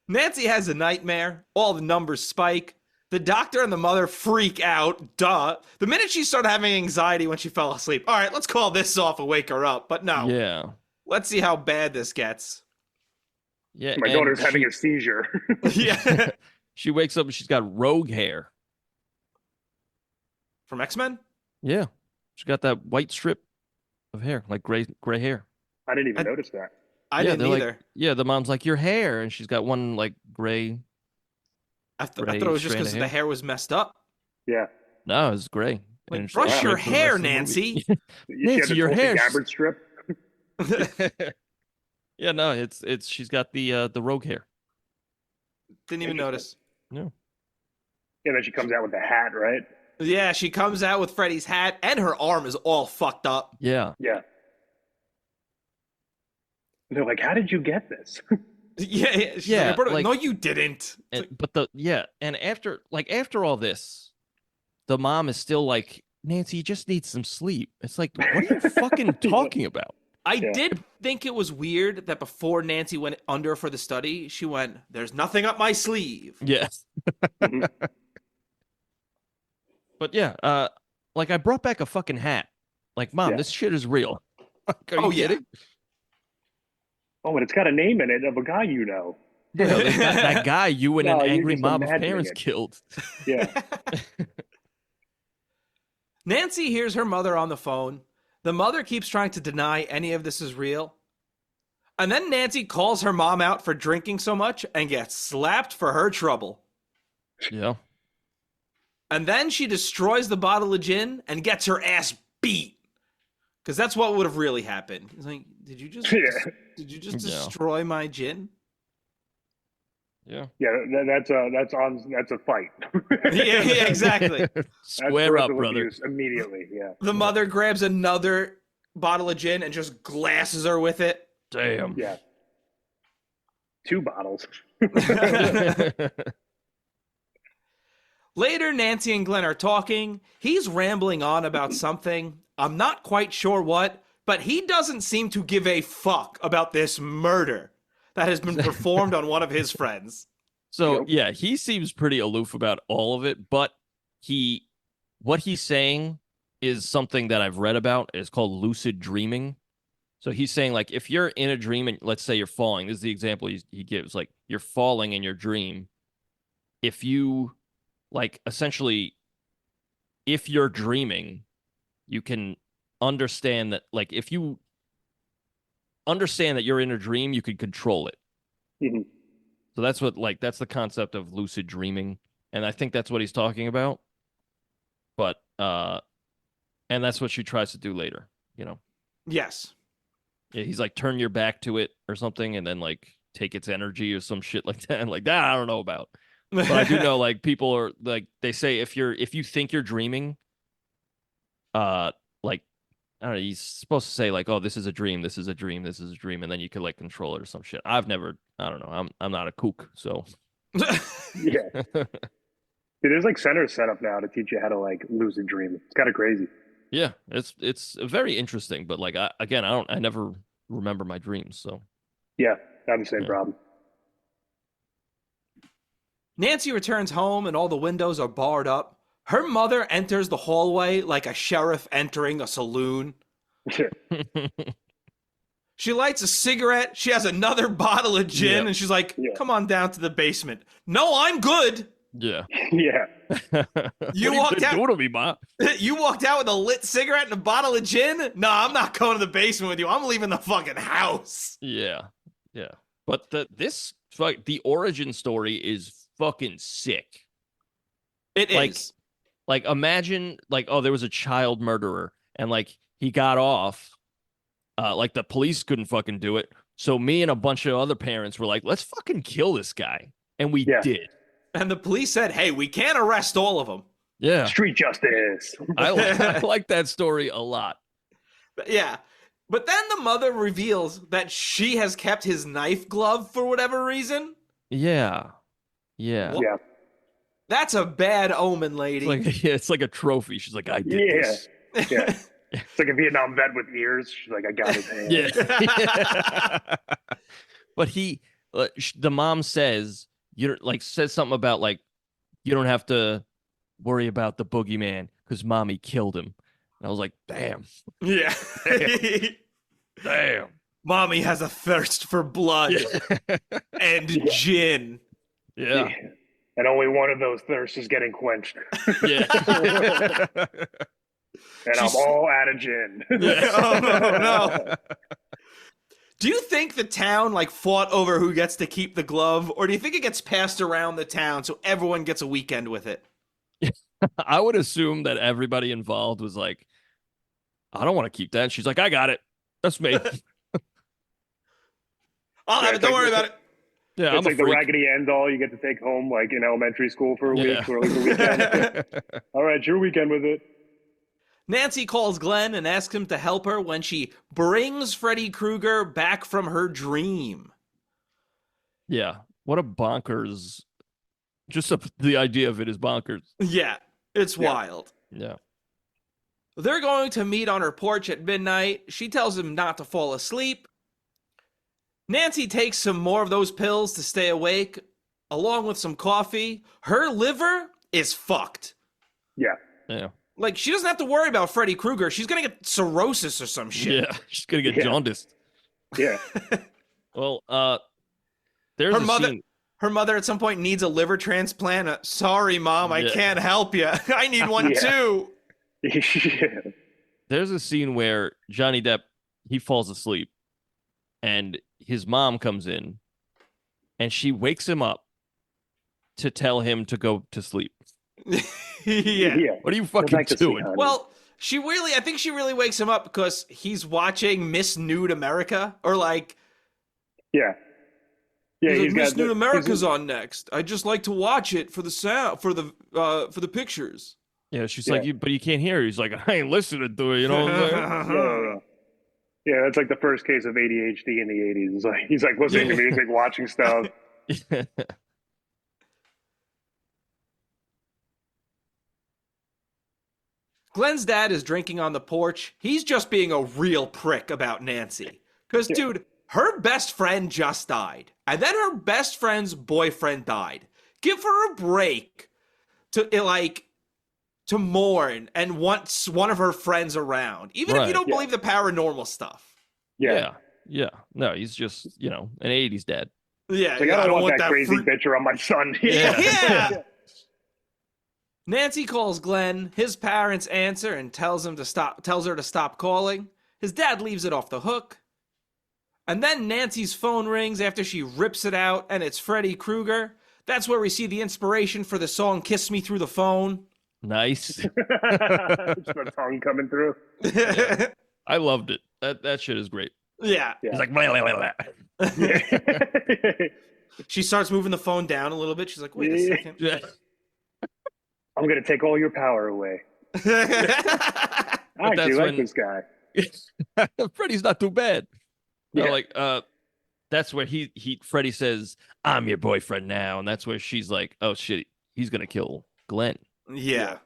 Nancy has a nightmare. All the numbers spike. The doctor and the mother freak out. Duh. The minute she started having anxiety when she fell asleep. All right, let's call this off and wake her up. But no. Yeah. Let's see how bad this gets. Yeah. My and daughter's having a seizure. Yeah. She wakes up and she's got rogue hair. From X-Men? Yeah. She got that white strip of hair, like gray hair. I didn't even notice that. I didn't they're either. Like, yeah, the mom's like, your hair. And she's got one like gray. I thought it was just because the hair was messed up. Yeah. No, it's gray. Like, brush your hair, Nancy. Nancy, your hair. Gabbard strip. Yeah, no, it's she's got the rogue hair. Didn't even notice. No. Yeah, then she comes out with the hat, right? Yeah, she comes out with Freddy's hat, and her arm is all fucked up. Yeah. Yeah. And they're like, how did you get this? Yeah. She's like, no, you didn't. And after all this, the mom is still like, Nancy, you just need some sleep. It's like, what are you fucking talking about? I did think it was weird that before Nancy went under for the study, she went, there's nothing up my sleeve. Yes. But yeah, like I brought back a fucking hat. Like, Mom, this shit is real. Like, are you kidding? Oh, and it's got a name in it of a guy you know. Yeah, that guy you and an angry mob of parents killed. Yeah. Nancy hears her mother on the phone. The mother keeps trying to deny any of this is real. And then Nancy calls her mom out for drinking so much and gets slapped for her trouble. Yeah. And then she destroys the bottle of gin and gets her ass beat. Because that's what would have really happened. It's like, did you just destroy my gin? Yeah. Yeah, that's a fight. yeah, exactly. Square up, brother. Immediately, yeah. The mother grabs another bottle of gin and just glasses her with it. Damn. Yeah. 2 bottles. Later, Nancy and Glenn are talking. He's rambling on about something. I'm not quite sure what, but he doesn't seem to give a fuck about this murder that has been performed on one of his friends. So, yeah, he seems pretty aloof about all of it, but what he's saying is something that I've read about. It's called lucid dreaming. So he's saying, like, if you're in a dream and let's say you're falling, this is the example he gives, like, you're falling in your dream. If you, like, essentially, if you're dreaming, you can understand that, like, if you understand that you're in a dream, you can control it. Mm-hmm. So that's that's the concept of lucid dreaming. And I think that's what he's talking about. But, and that's what she tries to do later, you know? Yes. Yeah, he's like, turn your back to it or something, and then like take its energy or some shit like that. And like that, I don't know about. But I do know, like, people are like, they say if you think you're dreaming, like, I don't know, he's supposed to say like, oh, this is a dream, this is a dream, this is a dream, and then you could like control it or some shit. I don't know. I'm not a kook, so. Yeah. There's like centers set up now to teach you how to like lucid dream. It's kind of crazy. Yeah, it's very interesting, but like I never remember my dreams, so. Yeah, I have the same problem. Nancy returns home and all the windows are barred up. Her mother enters the hallway like a sheriff entering a saloon. She lights a cigarette. She has another bottle of gin, and she's like, come on down to the basement. No, I'm good. Yeah. Yeah. You walked out. Do to me, Ma? You walked out with a lit cigarette and a bottle of gin? No, I'm not going to the basement with you. I'm leaving the fucking house. Yeah. Yeah. But the origin story is fucking sick. It is. Like, imagine, like, oh, there was a child murderer, and, like, he got off. Like, the police couldn't fucking do it. So me and a bunch of other parents were like, let's fucking kill this guy. And we did. And the police said, hey, we can't arrest all of them. Yeah. Street justice. I like that story a lot. Yeah. But then the mother reveals that she has kept his knife glove for whatever reason. Yeah. Yeah. Well, yeah. That's a bad omen, lady. It's like a trophy. She's like, I did this. Yeah. It's like a Vietnam vet with ears. She's like, I got his hand. Yeah. But the mom says, says something about like, you don't have to worry about the boogeyman because mommy killed him. And I was like, damn. Yeah. Damn. Mommy has a thirst for blood and gin. Yeah. And only one of those thirsts is getting quenched. Yeah. And I'm all out of gin. Oh, no. Do you think the town like fought over who gets to keep the glove, or do you think it gets passed around the town so everyone gets a weekend with it? I would assume that everybody involved was like, I don't want to keep that. And she's like, I got it. That's me. I'll have it. Don't worry about it. Yeah, It's like the Raggedy Ann doll you get to take home like in elementary school for a week or like a weekend. All right, your weekend with it. Nancy calls Glenn and asks him to help her when she brings Freddy Krueger back from her dream. Yeah. What a bonkers. Just the idea of it is bonkers. Yeah, it's wild. Yeah. They're going to meet on her porch at midnight. She tells him not to fall asleep. Nancy takes some more of those pills to stay awake, along with some coffee. Her liver is fucked. Yeah. Yeah. Like, she doesn't have to worry about Freddy Krueger. She's going to get cirrhosis or some shit. Yeah. She's going to get jaundiced. Yeah. Well, there's her a mother. scene. Her mother at some point needs a liver transplant. Sorry, Mom, I can't help you. I need one too. Yeah. There's a scene where Johnny Depp, he falls asleep and his mom comes in and she wakes him up to tell him to go to sleep. Yeah. What are you fucking doing? Well, I think she really wakes him up because he's watching Miss Nude America or like. Yeah. Yeah, he's like, Miss Nude America's on next. I just like to watch it for the sound, for the pictures. Yeah, she's like, but you can't hear her. He's like, I ain't listening to it, you know what I'm saying? Yeah, that's like the first case of ADHD in the 80s. It's like, he's like listening to music, watching stuff. Glenn's dad is drinking on the porch. He's just being a real prick about Nancy. Because, dude, her best friend just died. And then her best friend's boyfriend died. Give her a break to mourn and want one of her friends around. Even if you don't believe the paranormal stuff. Yeah. No, he's just, an 80s dad. Yeah. Like, I don't want that crazy bitch on my son. Yeah. Nancy calls Glenn. His parents answer and tells her to stop calling. His dad leaves it off the hook. And then Nancy's phone rings after she rips it out, and it's Freddy Krueger. That's where we see the inspiration for the song Kiss Me Through the Phone. Nice. Just the tongue coming through. Yeah. I loved it. That shit is great. Yeah. He's like, blah, blah, blah. She starts moving the phone down a little bit. She's like, wait a second. Yeah. I'm going to take all your power away. I do like this guy. Freddy's not too bad. Yeah. Like, that's where Freddy says, I'm your boyfriend now. And that's where she's like, oh shit, he's going to kill Glenn. Yeah.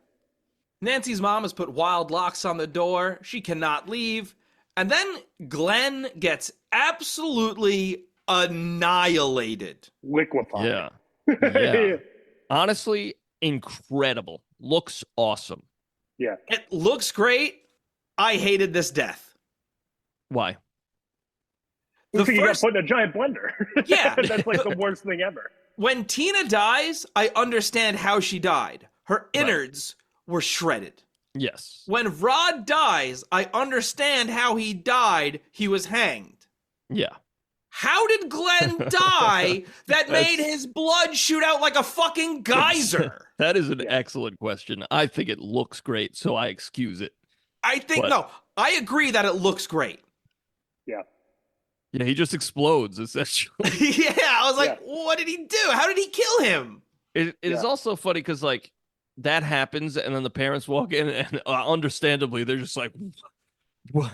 Nancy's mom has put wild locks on the door. She cannot leave. And then Glenn gets absolutely annihilated. Liquefied. Yeah. Honestly, incredible. Looks awesome. Yeah. It looks great. I hated this death. Why? You got put in a giant blender. Yeah. That's like the worst thing ever. When Tina dies, I understand how she died. Her innards were shredded. Yes. When Rod dies, I understand how he died. He was hanged. Yeah. How did Glenn die that made his blood shoot out like a fucking geyser? That is an excellent question. I think it looks great, so I excuse it. I agree that it looks great. Yeah. Yeah, he just explodes, essentially. Yeah, I was like, what did he do? How did he kill him? It is also funny because, like, that happens, and then the parents walk in, and understandably, they're just like, what?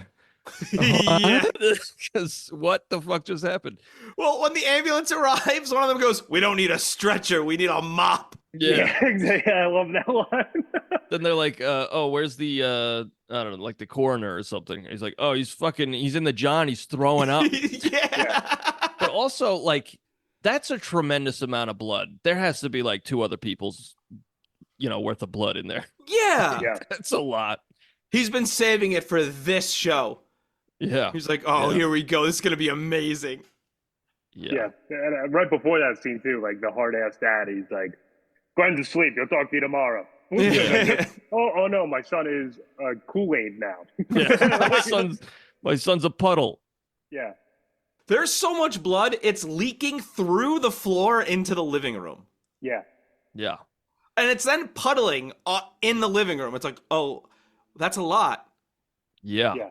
Because what the fuck just happened? Well, when the ambulance arrives, one of them goes, we don't need a stretcher, we need a mop. Yeah, exactly. I love that line. Then they're like, oh, where's the I don't know, like the coroner or something. He's like, oh, he's in the John, he's throwing up. Yeah. But also, like, that's a tremendous amount of blood. There has to be like 2 other people's worth of blood in there. Yeah. That's a lot. He's been saving it for this show. Yeah. He's like, here we go. This is going to be amazing. Yeah. And right before that scene, too, like the hard ass dad, he's like, Glenn's asleep. He'll talk to you tomorrow. Oh no, my son is Kool-Aid now. Yeah. my son's a puddle. Yeah. There's so much blood, it's leaking through the floor into the living room. Yeah. Yeah. And it's then puddling in the living room. It's like, oh, that's a lot. Yeah. Yeah.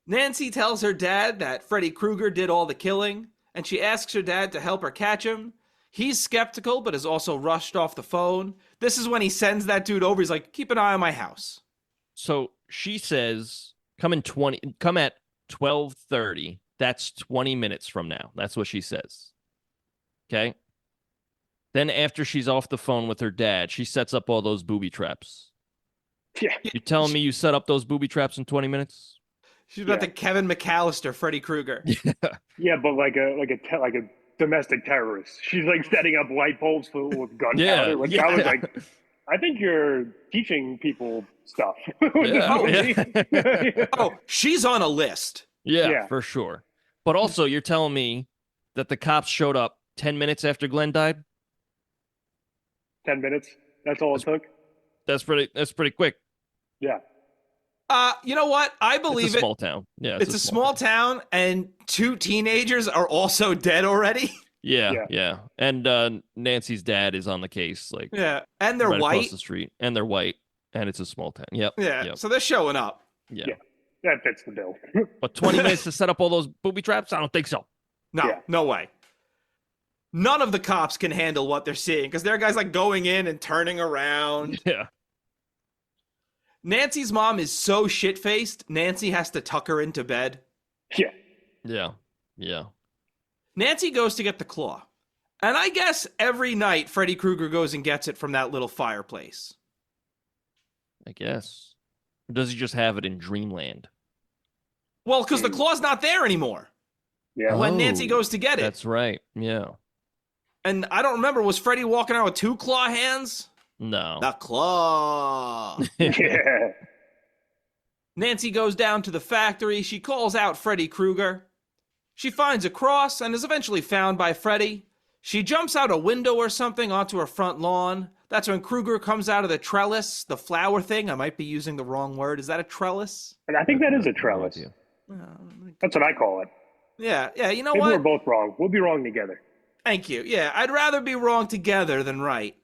Nancy tells her dad that Freddy Krueger did all the killing, and she asks her dad to help her catch him. He's skeptical, but is also rushed off the phone. This is when he sends that dude over. He's like, keep an eye on my house. So she says, come at 12:30. That's 20 minutes from now. That's what she says. Okay. Then after she's off the phone with her dad, she sets up all those booby traps. Yeah. You telling me you set up those booby traps in 20 minutes? She's about the Kevin McAllister, Freddy Krueger. Yeah, but like a domestic terrorist. She's like setting up light bulbs full with gunpowder. Yeah. I was like, I think you're teaching people stuff. Oh, she's on a list. Yeah, for sure. But also, you're telling me that the cops showed up 10 minutes after Glenn died? 10 minutes. That's all it took. That's pretty quick. Yeah. You know what? I believe it's a small town. Yeah, it's a small town, and 2 teenagers are also dead already. Yeah. And Nancy's dad is on the case, like and they're right white across the street, and they're white, and it's a small town. Yep. So they're showing up. Yeah. That fits the bill. But 20 minutes to set up all those booby traps? I don't think so. No way. None of the cops can handle what they're seeing because there are guys like going in and turning around. Yeah. Nancy's mom is so shit-faced, Nancy has to tuck her into bed. Yeah. Nancy goes to get the claw. And I guess every night Freddy Krueger goes and gets it from that little fireplace. I guess. Or does he just have it in Dreamland? Well, because the claw's not there anymore. Yeah. When Nancy goes to get it. That's right. Yeah. And I don't remember, was Freddy walking around with 2 claw hands? No. The claw. Yeah. Nancy goes down to the factory. She calls out Freddy Krueger. She finds a cross and is eventually found by Freddy. She jumps out a window or something onto her front lawn. That's when Krueger comes out of the trellis, the flower thing. I might be using the wrong word. Is that a trellis? And I think that is a trellis. That's what I call it. Yeah. You know Maybe what? we're both wrong. We'll be wrong together. Thank you. Yeah, I'd rather be wrong together than right.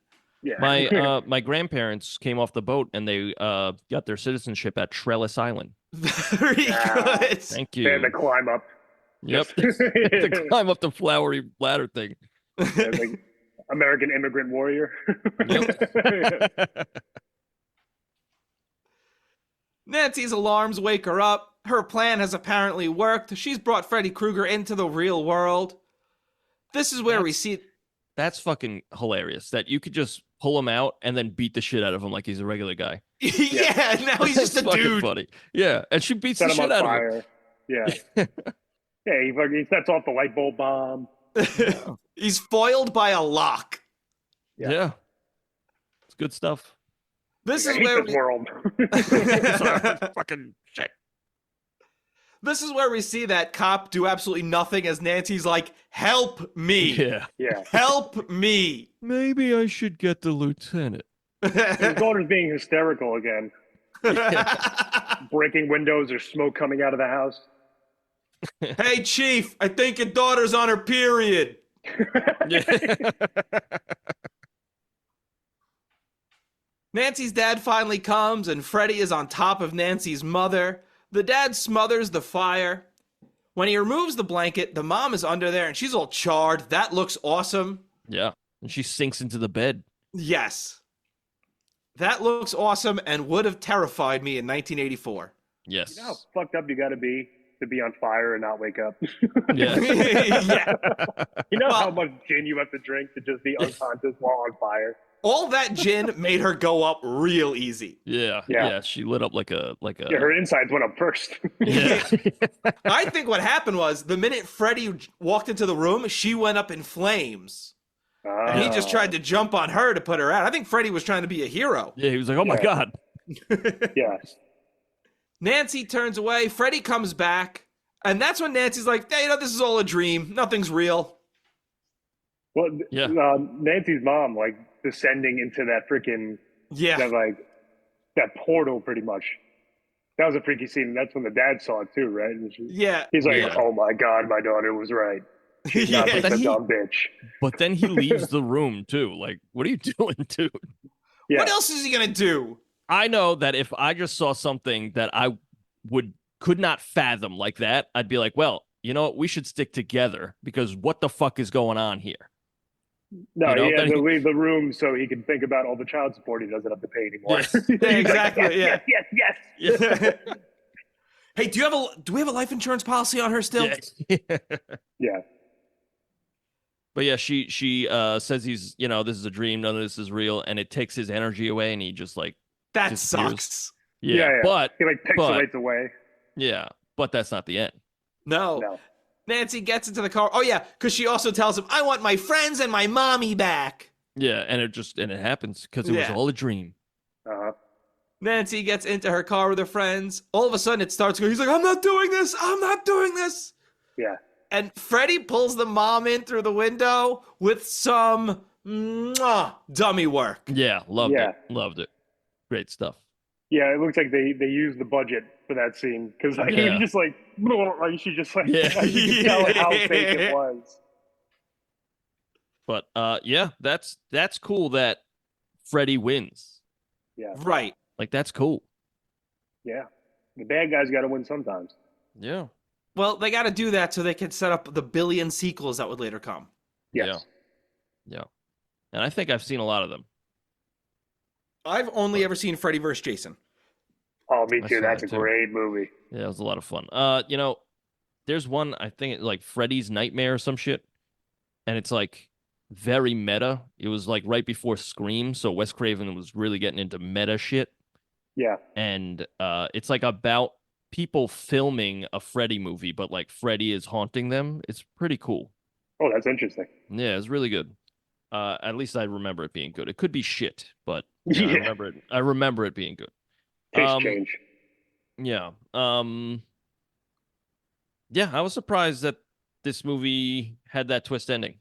Yeah. My grandparents came off the boat and they got their citizenship at Trellis Island. Very good. Thank you. They had to climb up. Yep. To climb up the flowery ladder thing. Like American immigrant warrior. Yep. Nancy's alarms wake her up. Her plan has apparently worked. She's brought Freddy Krueger into the real world. This is where we see... That's fucking hilarious. That you could just pull him out and then beat the shit out of him like he's a regular guy. Yeah, now he's just a dude. Funny. Yeah, and she beats Set the him shit on out fire. of him. Yeah. He sets off the light bulb bomb. He's foiled by a lock. Yeah. It's good stuff. This I is hate where this world. Fucking shit. This is where we see that cop do absolutely nothing as Nancy's like, help me. Yeah. Help me. Maybe I should get the lieutenant. His daughter's being hysterical again. Breaking windows, there's smoke coming out of the house. Hey, Chief, I think your daughter's on her period. Nancy's dad finally comes, and Freddy is on top of Nancy's mother. The dad smothers the fire. When he removes the blanket, the mom is under there, and she's all charred. That looks awesome. Yeah. And she sinks into the bed. Yes. That looks awesome and would have terrified me in 1984. Yes. You know how fucked up you got to be on fire and not wake up? Yeah. Yeah. You know how much gin you have to drink to just be unconscious while on fire? All that gin made her go up real easy. Yeah. She lit up like a Yeah, her insides went up first. Yeah. I think what happened was the minute Freddy walked into the room, she went up in flames. And he just tried to jump on her to put her out. I think Freddy was trying to be a hero. Yeah, he was like, oh my God. Yeah. Nancy turns away. Freddy comes back. And that's when Nancy's like, hey, this is all a dream. Nothing's real. Well, Yeah. Nancy's mom, like, descending into that freaking Yeah. that portal, pretty much. That was a freaky scene. And that's when the dad saw it too, right? Yeah. He's like, Yeah. "Oh my god, my daughter was right. She's not Yeah. just a dumb bitch." But then he leaves the room too. Like, what are you doing, dude? Yeah, What else is he gonna do? I know that if I just saw something that I could not fathom like that, I'd be like, well, you know what? We should stick together because what the fuck is going on here? no, you know, he had then to he- leave the room so he can think about all the child support he doesn't have to pay anymore. Yes. He's Yeah, like, exactly, yes, yeah. yes, yes. Hey, do we have a life insurance policy on her still? Yeah. Yeah, But yeah, she says he's, this is a dream, none of this is real, and it takes his energy away, and he just like That disappears. sucks. Yeah, but he like pixelates away. yeah, but that's not the end. No. No, Nancy gets into the car. Oh yeah, because she also tells him, "I want my friends and my mommy back." Yeah, and it happens because it was Yeah. all a dream. Nancy gets into her car with her friends. All of a sudden, it starts going. He's like, "I'm not doing this. I'm not doing this." yeah, And Freddy pulls the mom in through the window with some dummy work. Yeah, loved Yeah. it. Great stuff. yeah. It looks like they used the budget for that scene because he Yeah. was just like she just like Yeah. you can tell how fake it was. But yeah, that's cool that Freddy wins. Yeah, Right. Like that's cool. yeah. The bad guys got to win sometimes. Yeah. Well, they got to do that so they can set up the billion sequels that would later come. Yes. Yeah. And I think I've seen a lot of them. I've only ever seen Freddy vs. Jason. Oh, me I too. saw That's that a too. great movie. Yeah, it was a lot of fun. There's one, I think like Freddy's Nightmare or some shit. And it's like very meta. It was like right before Scream, so Wes Craven was really getting into meta shit. Yeah. And it's like about people filming a Freddy movie, but like Freddy is haunting them. It's pretty cool. Oh, that's interesting. Yeah, it's really good. At least I remember it being good. It could be shit, but Yeah. I remember it being good. Taste change. Yeah. Yeah, I was surprised that this movie had that twist ending.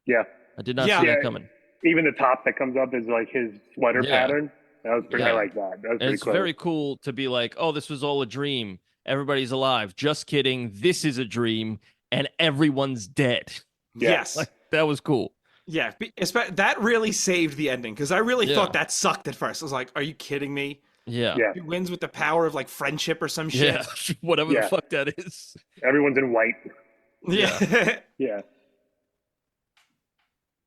Yeah. I did not Yeah. see that Yeah. coming. Even the top that comes up is like his sweater Yeah. pattern. That was pretty. I Yeah. like that. That was And pretty it's clever. very cool to be like, oh, this was all a dream. Everybody's alive. Just kidding. This is a dream, and everyone's dead. Yeah. Yes. Like that was cool. Yeah. That really saved the ending because I really Yeah. thought that sucked at first. I was like, are you kidding me? Yeah. Yeah. He wins with the power of like friendship or some shit. Yeah. Whatever Yeah. the fuck that is. Everyone's in white. Yeah. Yeah.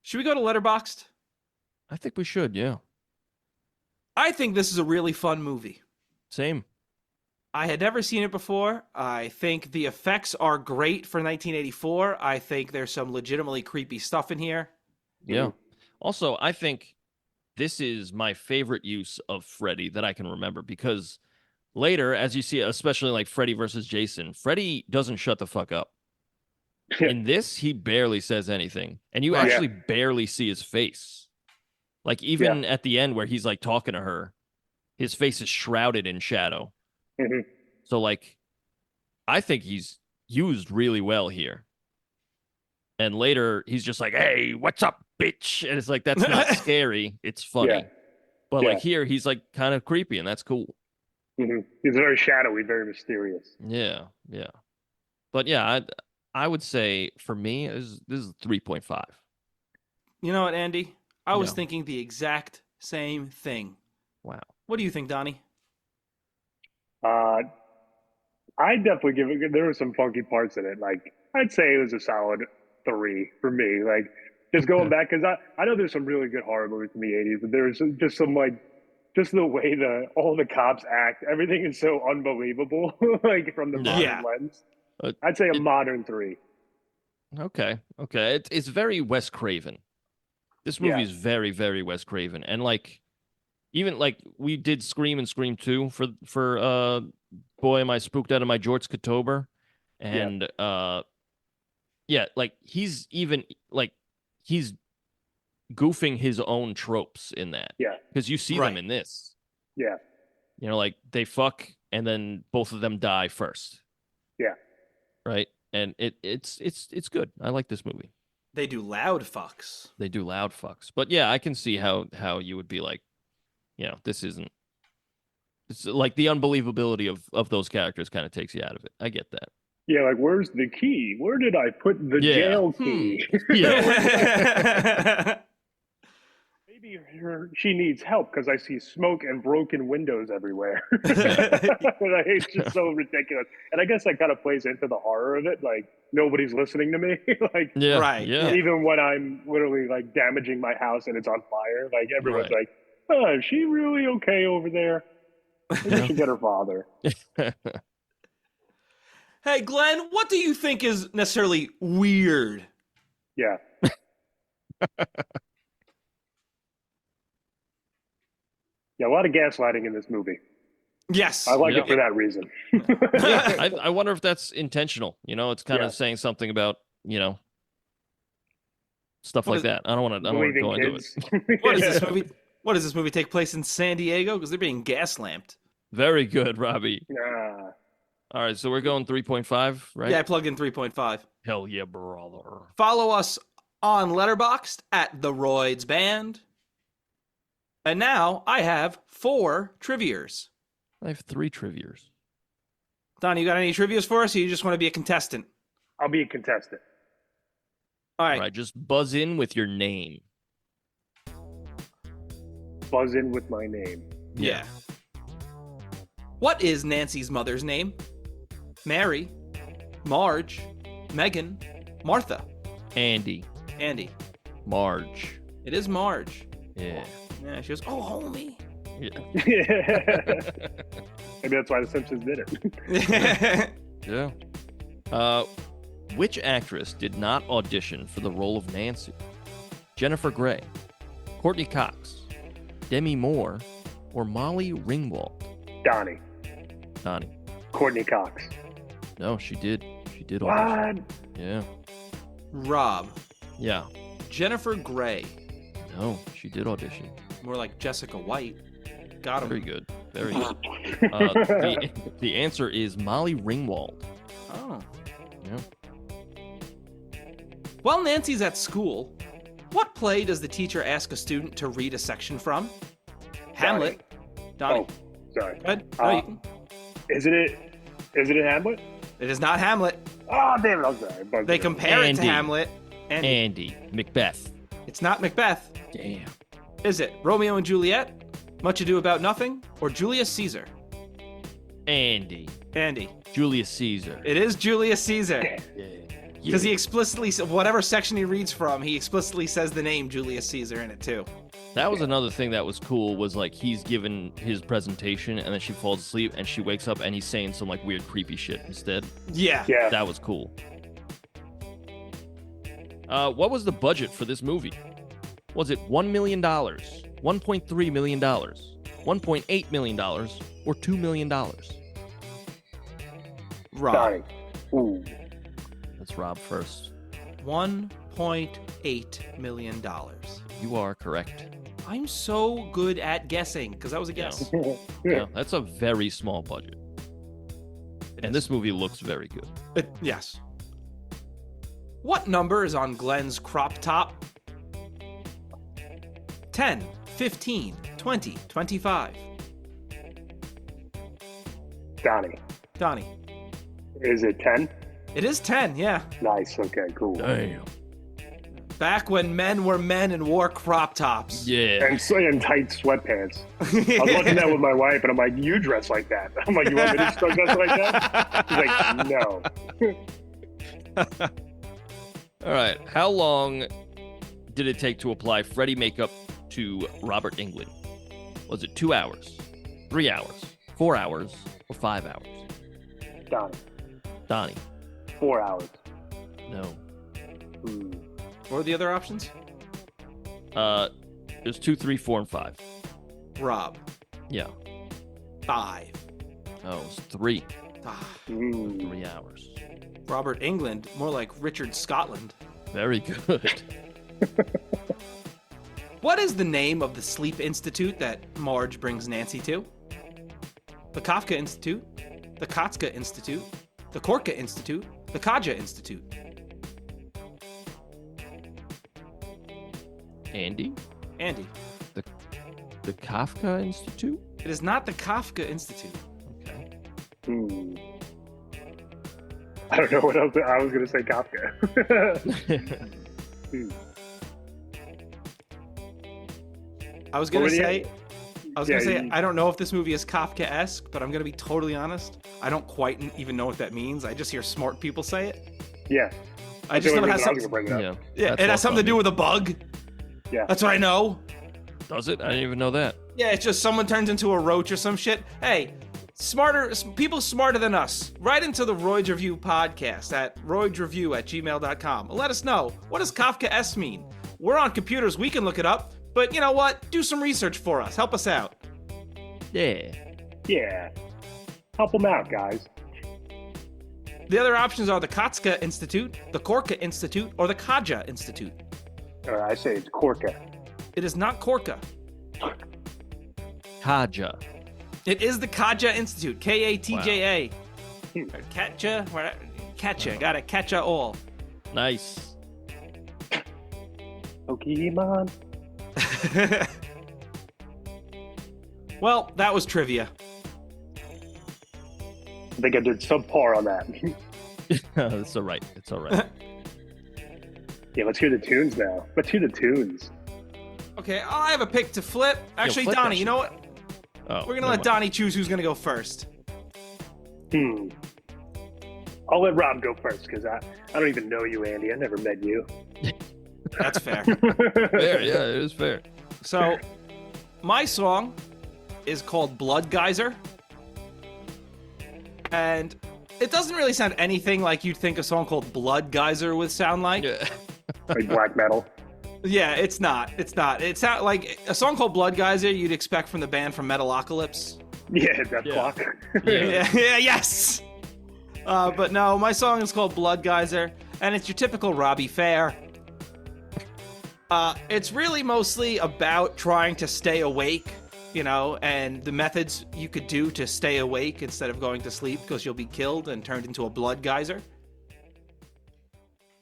Should we go to Letterboxd? I think we should. Yeah. I think this is a really fun movie. Same. I had never seen it before. I think the effects are great for 1984. I think there's some legitimately creepy stuff in here. Yeah. Also, I think this is my favorite use of Freddy that I can remember because later, as you see, especially like Freddy versus Jason, Freddy doesn't shut the fuck up. In this, he barely says anything, and you Right. actually barely see his face. Like even at the end where he's like talking to her, his face is shrouded in shadow. hmm So like, I think he's used really well here. And later, he's just like, "Hey, what's up, bitch?" And it's like that's not scary; it's funny. Yeah. But Yeah. like here, he's like kind of creepy, and that's cool. He's very shadowy, very mysterious. Yeah, yeah. But yeah, I would say for me, this is 3.5. You know what, Andy? I was Yeah. thinking the exact same thing. Wow. What do you think, Donnie? I definitely give it. There were some funky parts in it. Like I'd say it was a solid 3 for me. Like just going back because I know there's some really good horror movies in the '80s, but there's just some like just the way all the cops act. Everything is so unbelievable. Like from the modern Yeah. lens. Uh, I'd say a modern 3. Okay. It's very Wes Craven. This movie Yeah. is very, very Wes Craven, and like even like we did Scream and Scream 2 for Boy Am I Spooked Out of My Jorts October, and yeah, like he's even like he's goofing his own tropes in that. Yeah. Because you see Right. them in this. Yeah. You know, like they fuck and then both of them die first. Yeah. Right? And it's good. I like this movie. They do loud fucks. They do loud fucks. But yeah, I can see how you would be like, this isn't. It's like the unbelievability of those characters kind of takes you out of it. I get that. Yeah, like, where's the key? Where did I put the jail key? Yeah. Maybe she needs help because I see smoke and broken windows everywhere. It's just so ridiculous. And I guess that kind of plays into the horror of it. Like, nobody's listening to me. Like, Yeah. Right. Yeah. even when I'm literally like damaging my house and it's on fire, like everyone's Right. like, "Oh, is she really okay over there? Maybe she should get her father." Hey, Glenn, what do you think is necessarily weird? Yeah. Yeah, a lot of gaslighting in this movie. Yes. I like Yeah. it for that reason. Yeah, I wonder if that's intentional. It's kind Yeah. of saying something about, stuff like that. I don't want to Believing go into it. kids. What is this movie? What does this movie take place in San Diego? Because they're being gas-lamped. Very good, Robbie. Nah. All right, so we're going 3.5, right? Yeah, I plugged in 3.5. Hell yeah, brother. Follow us on Letterboxd at TheRoydsBand. And now I have 4 trivias. I have 3 trivias. Don, you got any trivias for us, or you just want to be a contestant? I'll be a contestant. All All right. right, just buzz in with your name. Buzz in with my name. Yeah. What is Nancy's mother's name? Mary, Marge, Megan, Martha, Andy, Andy. Marge. It is Marge. Yeah. Yeah, she goes, oh, homie. Yeah. Maybe that's why The Simpsons did it. Yeah. Which actress did not audition for the role of Nancy? Jennifer Grey, Courtney Cox, Demi Moore, or Molly Ringwald? Donnie. Donnie. Courtney Cox. No, she did. She did audition. What? Yeah. Rob, Yeah. Jennifer Grey. No, she did audition. More like Jessica White. Got him. Very good. Very good. The answer is Molly Ringwald. Oh. Yeah. While Nancy's at school, what play does the teacher ask a student to read a section from? Hamlet. Donnie. Oh, sorry. Go ahead. No, you can. Is it Hamlet? It is not Hamlet. Oh, damn it. I'm sorry. Bugged They me. compare it to Andy. Hamlet. And Andy. Macbeth. it's not Macbeth. Damn. Is it Romeo and Juliet, Much Ado About Nothing, or Julius Caesar? Andy. Andy. Julius Caesar. It is Julius Caesar. Yeah. Because he explicitly, whatever section he reads from, he explicitly says the name Julius Caesar in it too. That was another thing that was cool, was like he's given his presentation and then she falls asleep and she wakes up and he's saying some like weird creepy shit instead. Yeah. Yeah. That was cool. What was the budget for this movie? Was it $1 million, $1.3 million, $1.8 million, or $2 million? Rob. Donnie. Ooh. Let's Rob first. $1.8 million. You are correct. I'm so good at guessing because that was a guess. Yeah, that's a very small budget. And this movie looks very good. Yes. What number is on Glenn's crop top? 10, 15, 20, 25. Donnie. Donnie. Is it 10? It is 10, yeah. Nice. Okay, cool. Damn. Back when men were men and wore crop tops. Yeah. And tight sweatpants. I was watching that with my wife, and I'm like, "You dress like that." I'm like, "You want me to still dress like that?" She's like, "No." All right. How long did it take to apply Freddy makeup to Robert Englund? Was it 2 hours, 3 hours, 4 hours, or 5 hours? Donnie. Donnie. 4 hours. No. What are the other options? There's 2, 3, 4, and 5. Rob. Yeah. 5. Oh, it was 3. Ah, 3 hours. Robert Englund, more like Richard Scotland. Very good. What is the name of the sleep institute that Marge brings Nancy to? The Kafka Institute, the Kotska Institute, the Korka Institute, the Kaja Institute. Andy? Andy. The Kafka Institute? It is not the Kafka Institute. Okay. I don't know what else. I was going to say Kafka. I was gonna say, Yeah, I don't know if this movie is Kafka-esque, but I'm gonna be totally honest. I don't quite even know what that means. I just hear smart people say it. Yeah. I just know it has I was something. gonna bring it up. Yeah. Yeah, it has something to do with a bug. Yeah. That's what I know. Does it? I didn't even know that. Yeah, it's just someone turns into a roach or some shit. Hey, people smarter than us, write into the Royds Review podcast at roydsreview@gmail.com. Let us know, what does Kafka-esque mean? We're on computers, we can look it up, but you know what? Do some research for us. Help us out. Yeah. Yeah. Help them out, guys. The other options are the Kotska Institute, the Korka Institute, or the Kaja Institute. I say it's Korka. It is not Korka. Kaja. It is the Kaja Institute, Katja. Wow. Katja, Katja, got it, Katja all. Nice. Pokemon. Well, that was trivia. I think I did subpar on that. It's all right. It's all right. Yeah, let's hear the tunes now. Let's hear the tunes. Okay, I have a pick to flip. Actually, flip that Donnie, you shit. know what? Oh, We're gonna let Donnie choose who's gonna go first. I'll let Rob go first because I don't even know you, Andy. I never met you. That's fair. Fair, yeah, it is fair. So, my song is called Blood Geyser. And it doesn't really sound anything like you'd think a song called Blood Geyser would sound like. Yeah. Like black metal. Yeah, it's not. It's not. It sounds like a song called Blood Geyser you'd expect from the band from Metalocalypse. Yeah, Death Yeah. Clock. Yeah. Yes. But no, my song is called Blood Geyser, and it's your typical Robbie Fair. It's really mostly about trying to stay awake, you know, and the methods you could do to stay awake instead of going to sleep because you'll be killed and turned into a blood geyser.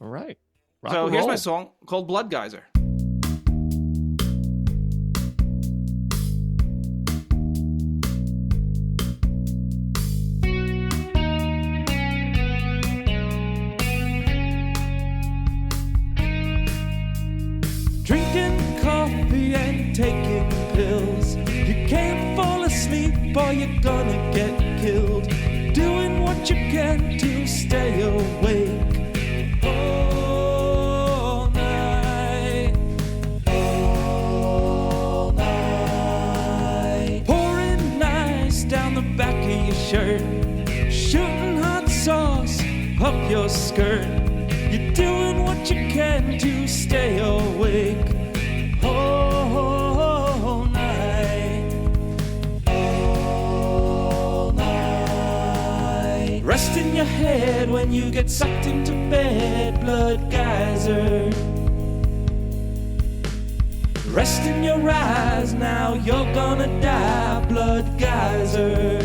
All right. Rock So and here's roll. my song called Blood Geyser. Drinking coffee and taking pills. You can't fall asleep or you're gonna get killed. Doing what you can to stay awake all night. All night. Pouring ice down the back of your shirt. Shooting hot sauce up your skirt. You're doing what you can to stay awake all night. All night. Resting your head when you get sucked into bed, blood geyser. Resting your eyes, now you're gonna die, blood geyser.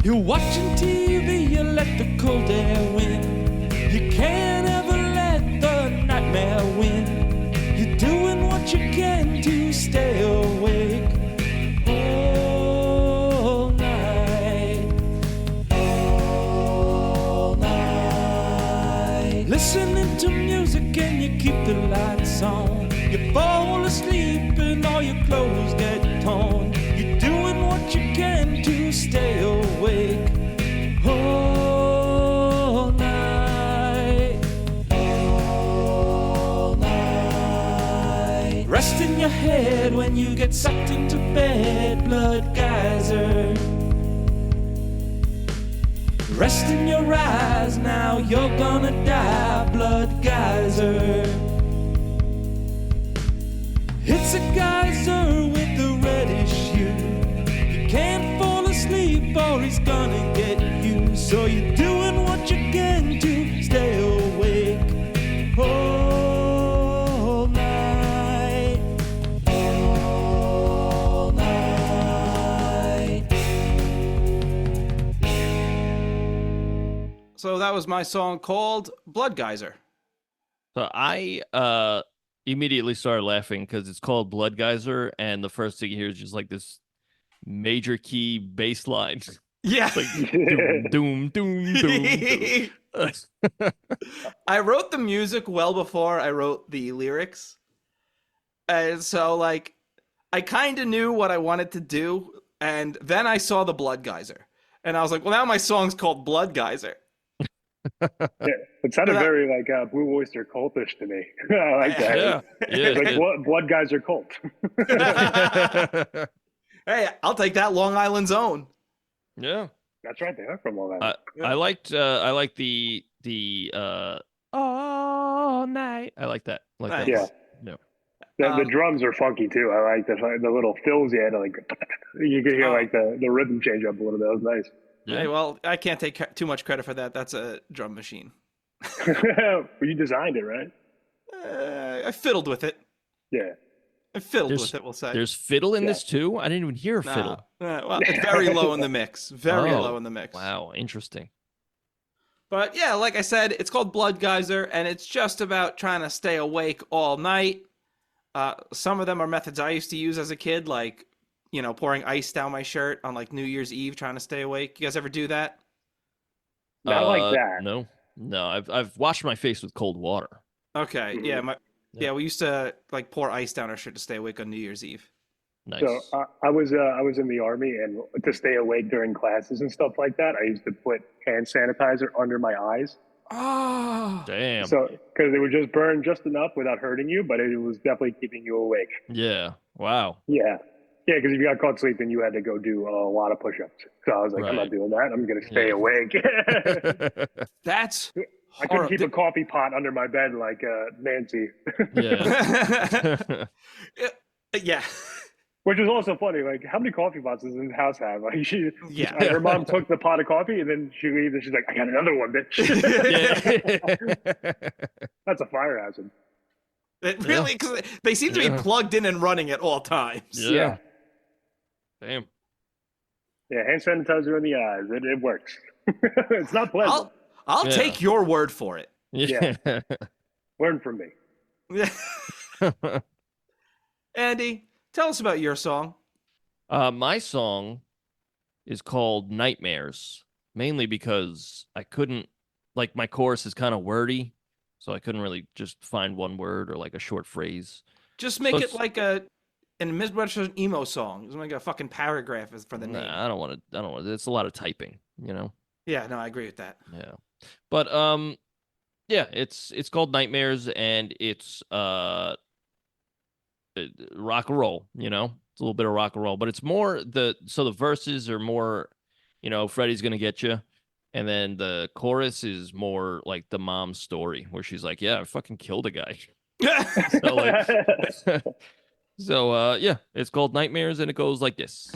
You're watching TV, you let the cold air win. You can't ever let the nightmare win. You're doing what you can to stay awake all night. All night. Listening to music and you keep the lights on. You fall asleep and all your clothes get torn. You're doing what you can to stay awake all night. All night. Resting your head when you get sucked into bed, blood geyser. Resting your eyes, now you're gonna die, blood geyser. It's a geyser with a reddish hue. You can't fall asleep or he's gonna get you. So you're doing what you can to stay awake all night. All night. So that was my song called Blood Geyser. So I immediately started laughing because it's called Blood Geyser, and the first thing you hear is just like this major key bass line. Yeah. Like doom, doom, doom, doom, doom. I wrote the music well before I wrote the lyrics. And so, like, I kind of knew what I wanted to do. And then I saw the Blood Geyser. And I was like, well, now my song's called Blood Geyser. Yeah, it sounded very like Blue Oyster cultish to me. I like that. Yeah. It's like blood guys are cult. Hey, I'll take that, Long Island's own. Yeah. That's right. They are from Long Island. I liked the all night. I like that. I like that. Yeah. The drums are funky too. I like the little fills you had. Like you could hear like the rhythm change up a little bit. That was nice. Yeah. Hey, well, I can't take too much credit for that. That's a drum machine. Well, you designed it, right? I fiddled with it. Yeah. I fiddled with it, we'll say. There's fiddle in this too? I didn't even hear a fiddle. Well, it's very low in the mix. Very low in the mix. Wow, interesting. But yeah, like I said, it's called Blood Geyser, and it's just about trying to stay awake all night. Some of them are methods I used to use as a kid, like, you know, pouring ice down my shirt on like New Year's Eve, trying to stay awake. You guys ever do that? Not like that. No, I've washed my face with cold water. Okay, Mm-hmm. yeah, we used to like pour ice down our shirt to stay awake on New Year's Eve. Nice. So I was in the Army, and to stay awake during classes and stuff like that, I used to put hand sanitizer under my eyes. Oh, damn. So because it would just burn just enough without hurting you, but it was definitely keeping you awake. Yeah. Wow. Yeah. Yeah, because if you got caught sleeping, you had to go do a lot of push-ups. So I was like, I'm not doing that. I'm going to stay awake. that's I couldn't keep a coffee pot under my bed like Nancy. Yeah. Yeah. Which is also funny. Like, how many coffee pots does this house have? Like, her mom took the pot of coffee, and then she leaves, and she's like, I got another one, bitch. That's a fire hazard. It really, because they seem to be plugged in and running at all times. Yeah. Damn. Yeah, hand sanitizer in the eyes. It works. It's not pleasant. I'll take your word for it. Yeah. Learn from me. Andy, tell us about your song. My song is called Nightmares, mainly because I couldn't, like, my chorus is kind of wordy, so I couldn't really just find one word or like a short phrase. Just make it like an Midwestern emo song. Just like a fucking paragraph for the name. I don't want to. It's a lot of typing, you know. Yeah, no, I agree with that. Yeah, but yeah, it's called Nightmares, and it's rock and roll. You know, it's a little bit of rock and roll, but it's more the verses are more, you know, Freddy's gonna get you. And then the chorus is more like the mom's story, where she's like, "Yeah, I fucking killed a guy." So yeah, it's called Nightmares, and it goes like this.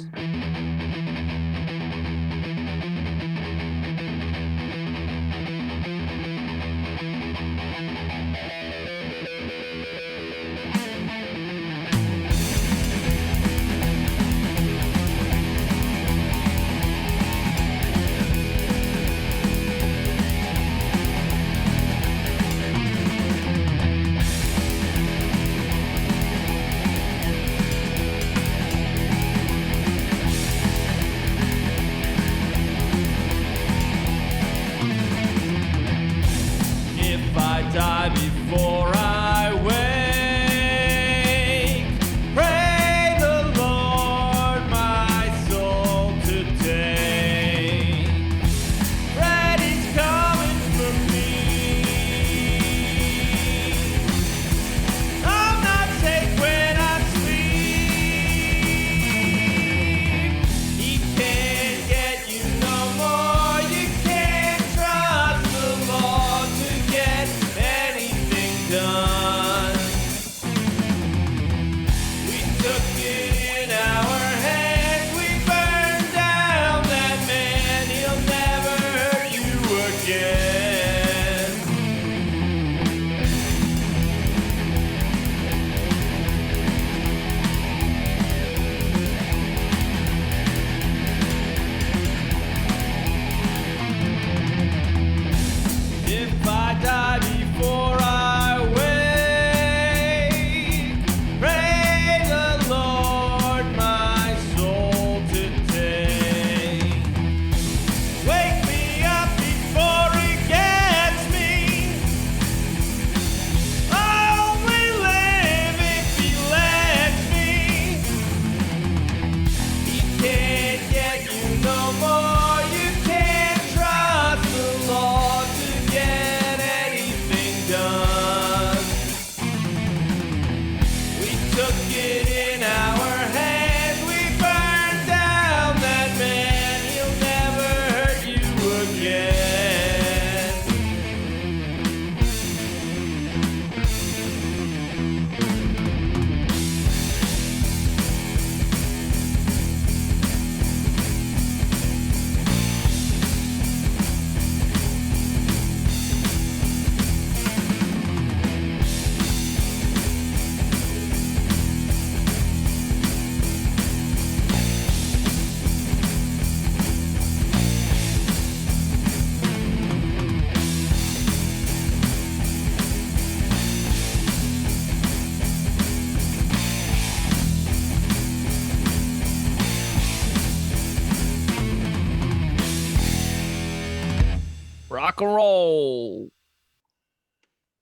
rock and roll.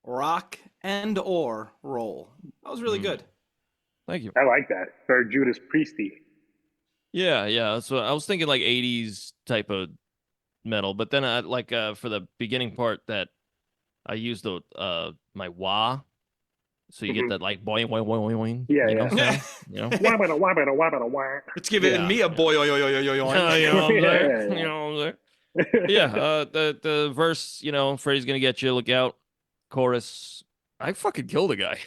Rock and or roll. That was really good. Thank you. I like that. Very Judas Priesty. Yeah. So I was thinking like 80s type of metal, but then I like for the beginning part that I used the my wah. So you get that like boing boing boing boing. Yeah, you know, yeah. sound, you know. It's giving me a boy. You know what I'm saying? You know what I'm saying? Yeah, the verse, you know, Freddy's gonna get you, look out. Chorus, I fucking killed a guy.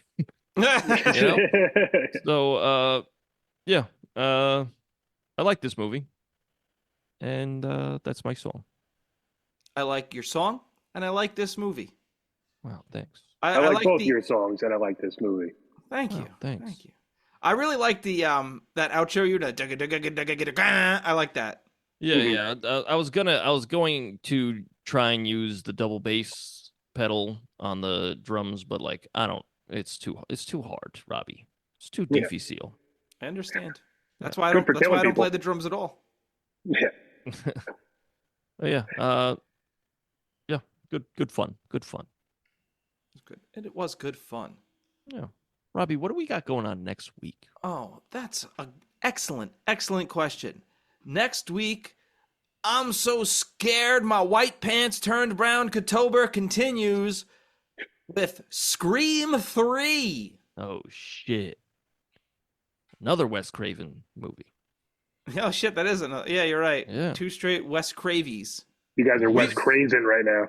You know? So yeah, I like this movie, and that's my song. I like your song, and I like this movie. Wow, thanks. I like both your songs, and I like this movie. Thank you. Wow, thanks. Thank you. I really like the that outro. You I like that. Yeah. I was going to try and use the double bass pedal on the drums, but like I don't. It's too hard, Robbie. It's too difficile. I understand. That's why I don't play the drums at all. Yeah. Yeah. Yeah. Good fun. Good fun. It was good. And it was good fun. Yeah. Robbie, what do we got going on next week? Oh, that's an excellent question. Next week, I'm so scared my white pants turned brown October continues with Scream 3. Oh, shit. Another Wes Craven movie. Oh, shit, that isn't. Yeah, you're right. Yeah. 2 straight Wes Cravies. You guys are Wes Craven right now.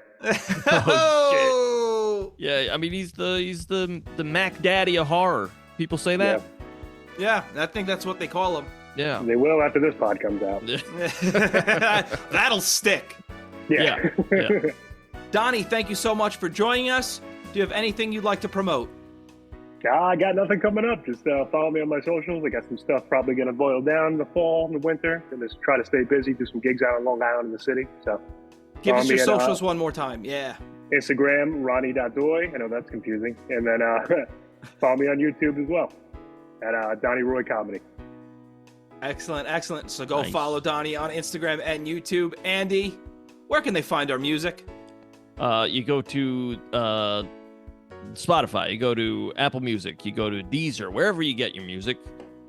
Oh, Yeah, I mean he's the Mac Daddy of horror. People say that. yeah, I think that's what they call him. Yeah. They will after this pod comes out. That'll stick. Yeah. Donnie, thank you so much for joining us. Do you have anything you'd like to promote? I got nothing coming up. Just follow me on my socials. I got some stuff probably going to boil down in the fall and the winter. And just try to stay busy, do some gigs out on Long Island in the city. So give us your socials one more time. Yeah. Instagram, Ronnie.Doy. I know that's confusing. And then follow me on YouTube as well at Donny Roy Comedy. Excellent. So go Nice. follow Donnie on Instagram and YouTube. Andy, where can they find our music? You go to Spotify, you go to Apple Music, you go to Deezer, wherever you get your music,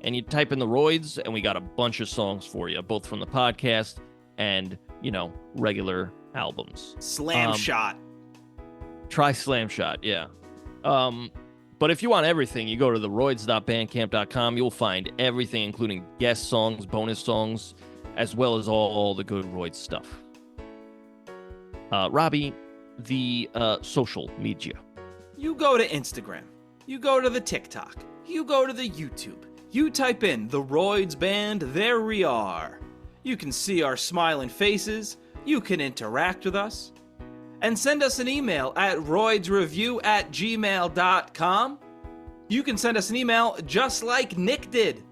and you type in TheRoyds, and we got a bunch of songs for you, both from the podcast and, you know, regular albums. Slam Shot. Try Slam Shot, yeah. But if you want everything, you go to TheRoyds.bandcamp.com. You'll find everything, including guest songs, bonus songs, as well as all the good Royds stuff. Robbie, the social media. You go to Instagram. You go to the TikTok. You go to the YouTube. You type in TheRoydsBand, there we are. You can see our smiling faces. You can interact with us. And send us an email at roydsreview@gmail.com. You can send us an email just like Nick did,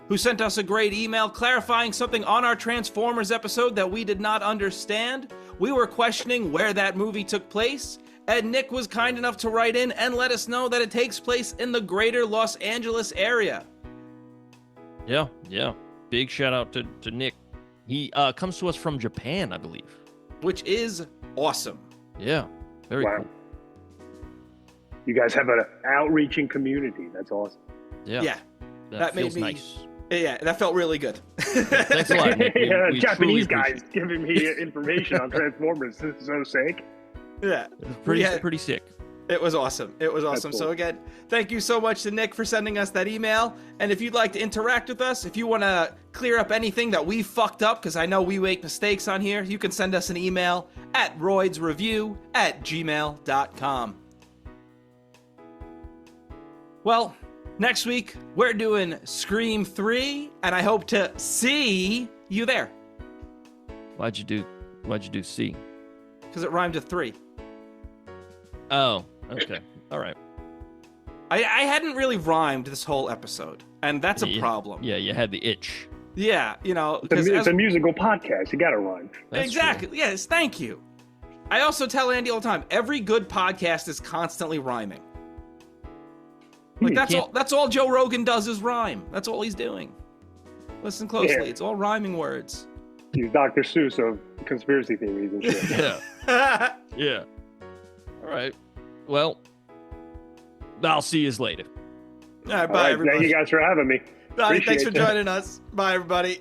who sent us a great email clarifying something on our Transformers episode that we did not understand. We were questioning where that movie took place, and Nick was kind enough to write in and let us know that it takes place in the greater Los Angeles area. Yeah. Big shout out to Nick. He comes to us from Japan, I believe. Which is awesome. Yeah, very Wow. cool. You guys have an outreaching community. That's awesome. Yeah. That made feels me- nice. Yeah, that felt really good. Thanks a lot, Nick. We truly Japanese appreciate guys giving me information on Transformers. This is so sick. Yeah. it. Yeah. Pretty sick. It was awesome. cool. So again, thank you so much to Nick for sending us that email. And if you'd like to interact with us, if you want to clear up anything that we fucked up, because I know we make mistakes on here, you can send us an email at roydsreview@gmail.com. Well, next week, we're doing Scream 3, and I hope to see you there. Why'd you do C? Because it rhymed with 3. Oh, okay. All right. I hadn't really rhymed this whole episode, and that's a problem. Yeah, you had the itch. Yeah, you know, It's a musical podcast. You got to rhyme. That's exactly. true. Yes, thank you. I also tell Andy all the time, every good podcast is constantly rhyming. Like that's all Joe Rogan does is rhyme. That's all he's doing. Listen closely. Yeah. It's all rhyming words. He's Dr. Seuss of conspiracy theories and shit. Yeah. Yeah. All right. Well, I'll see you later. All right, bye, All right, everybody. thank you guys for having me. Donny, thanks Appreciate for it. joining us. Bye, everybody.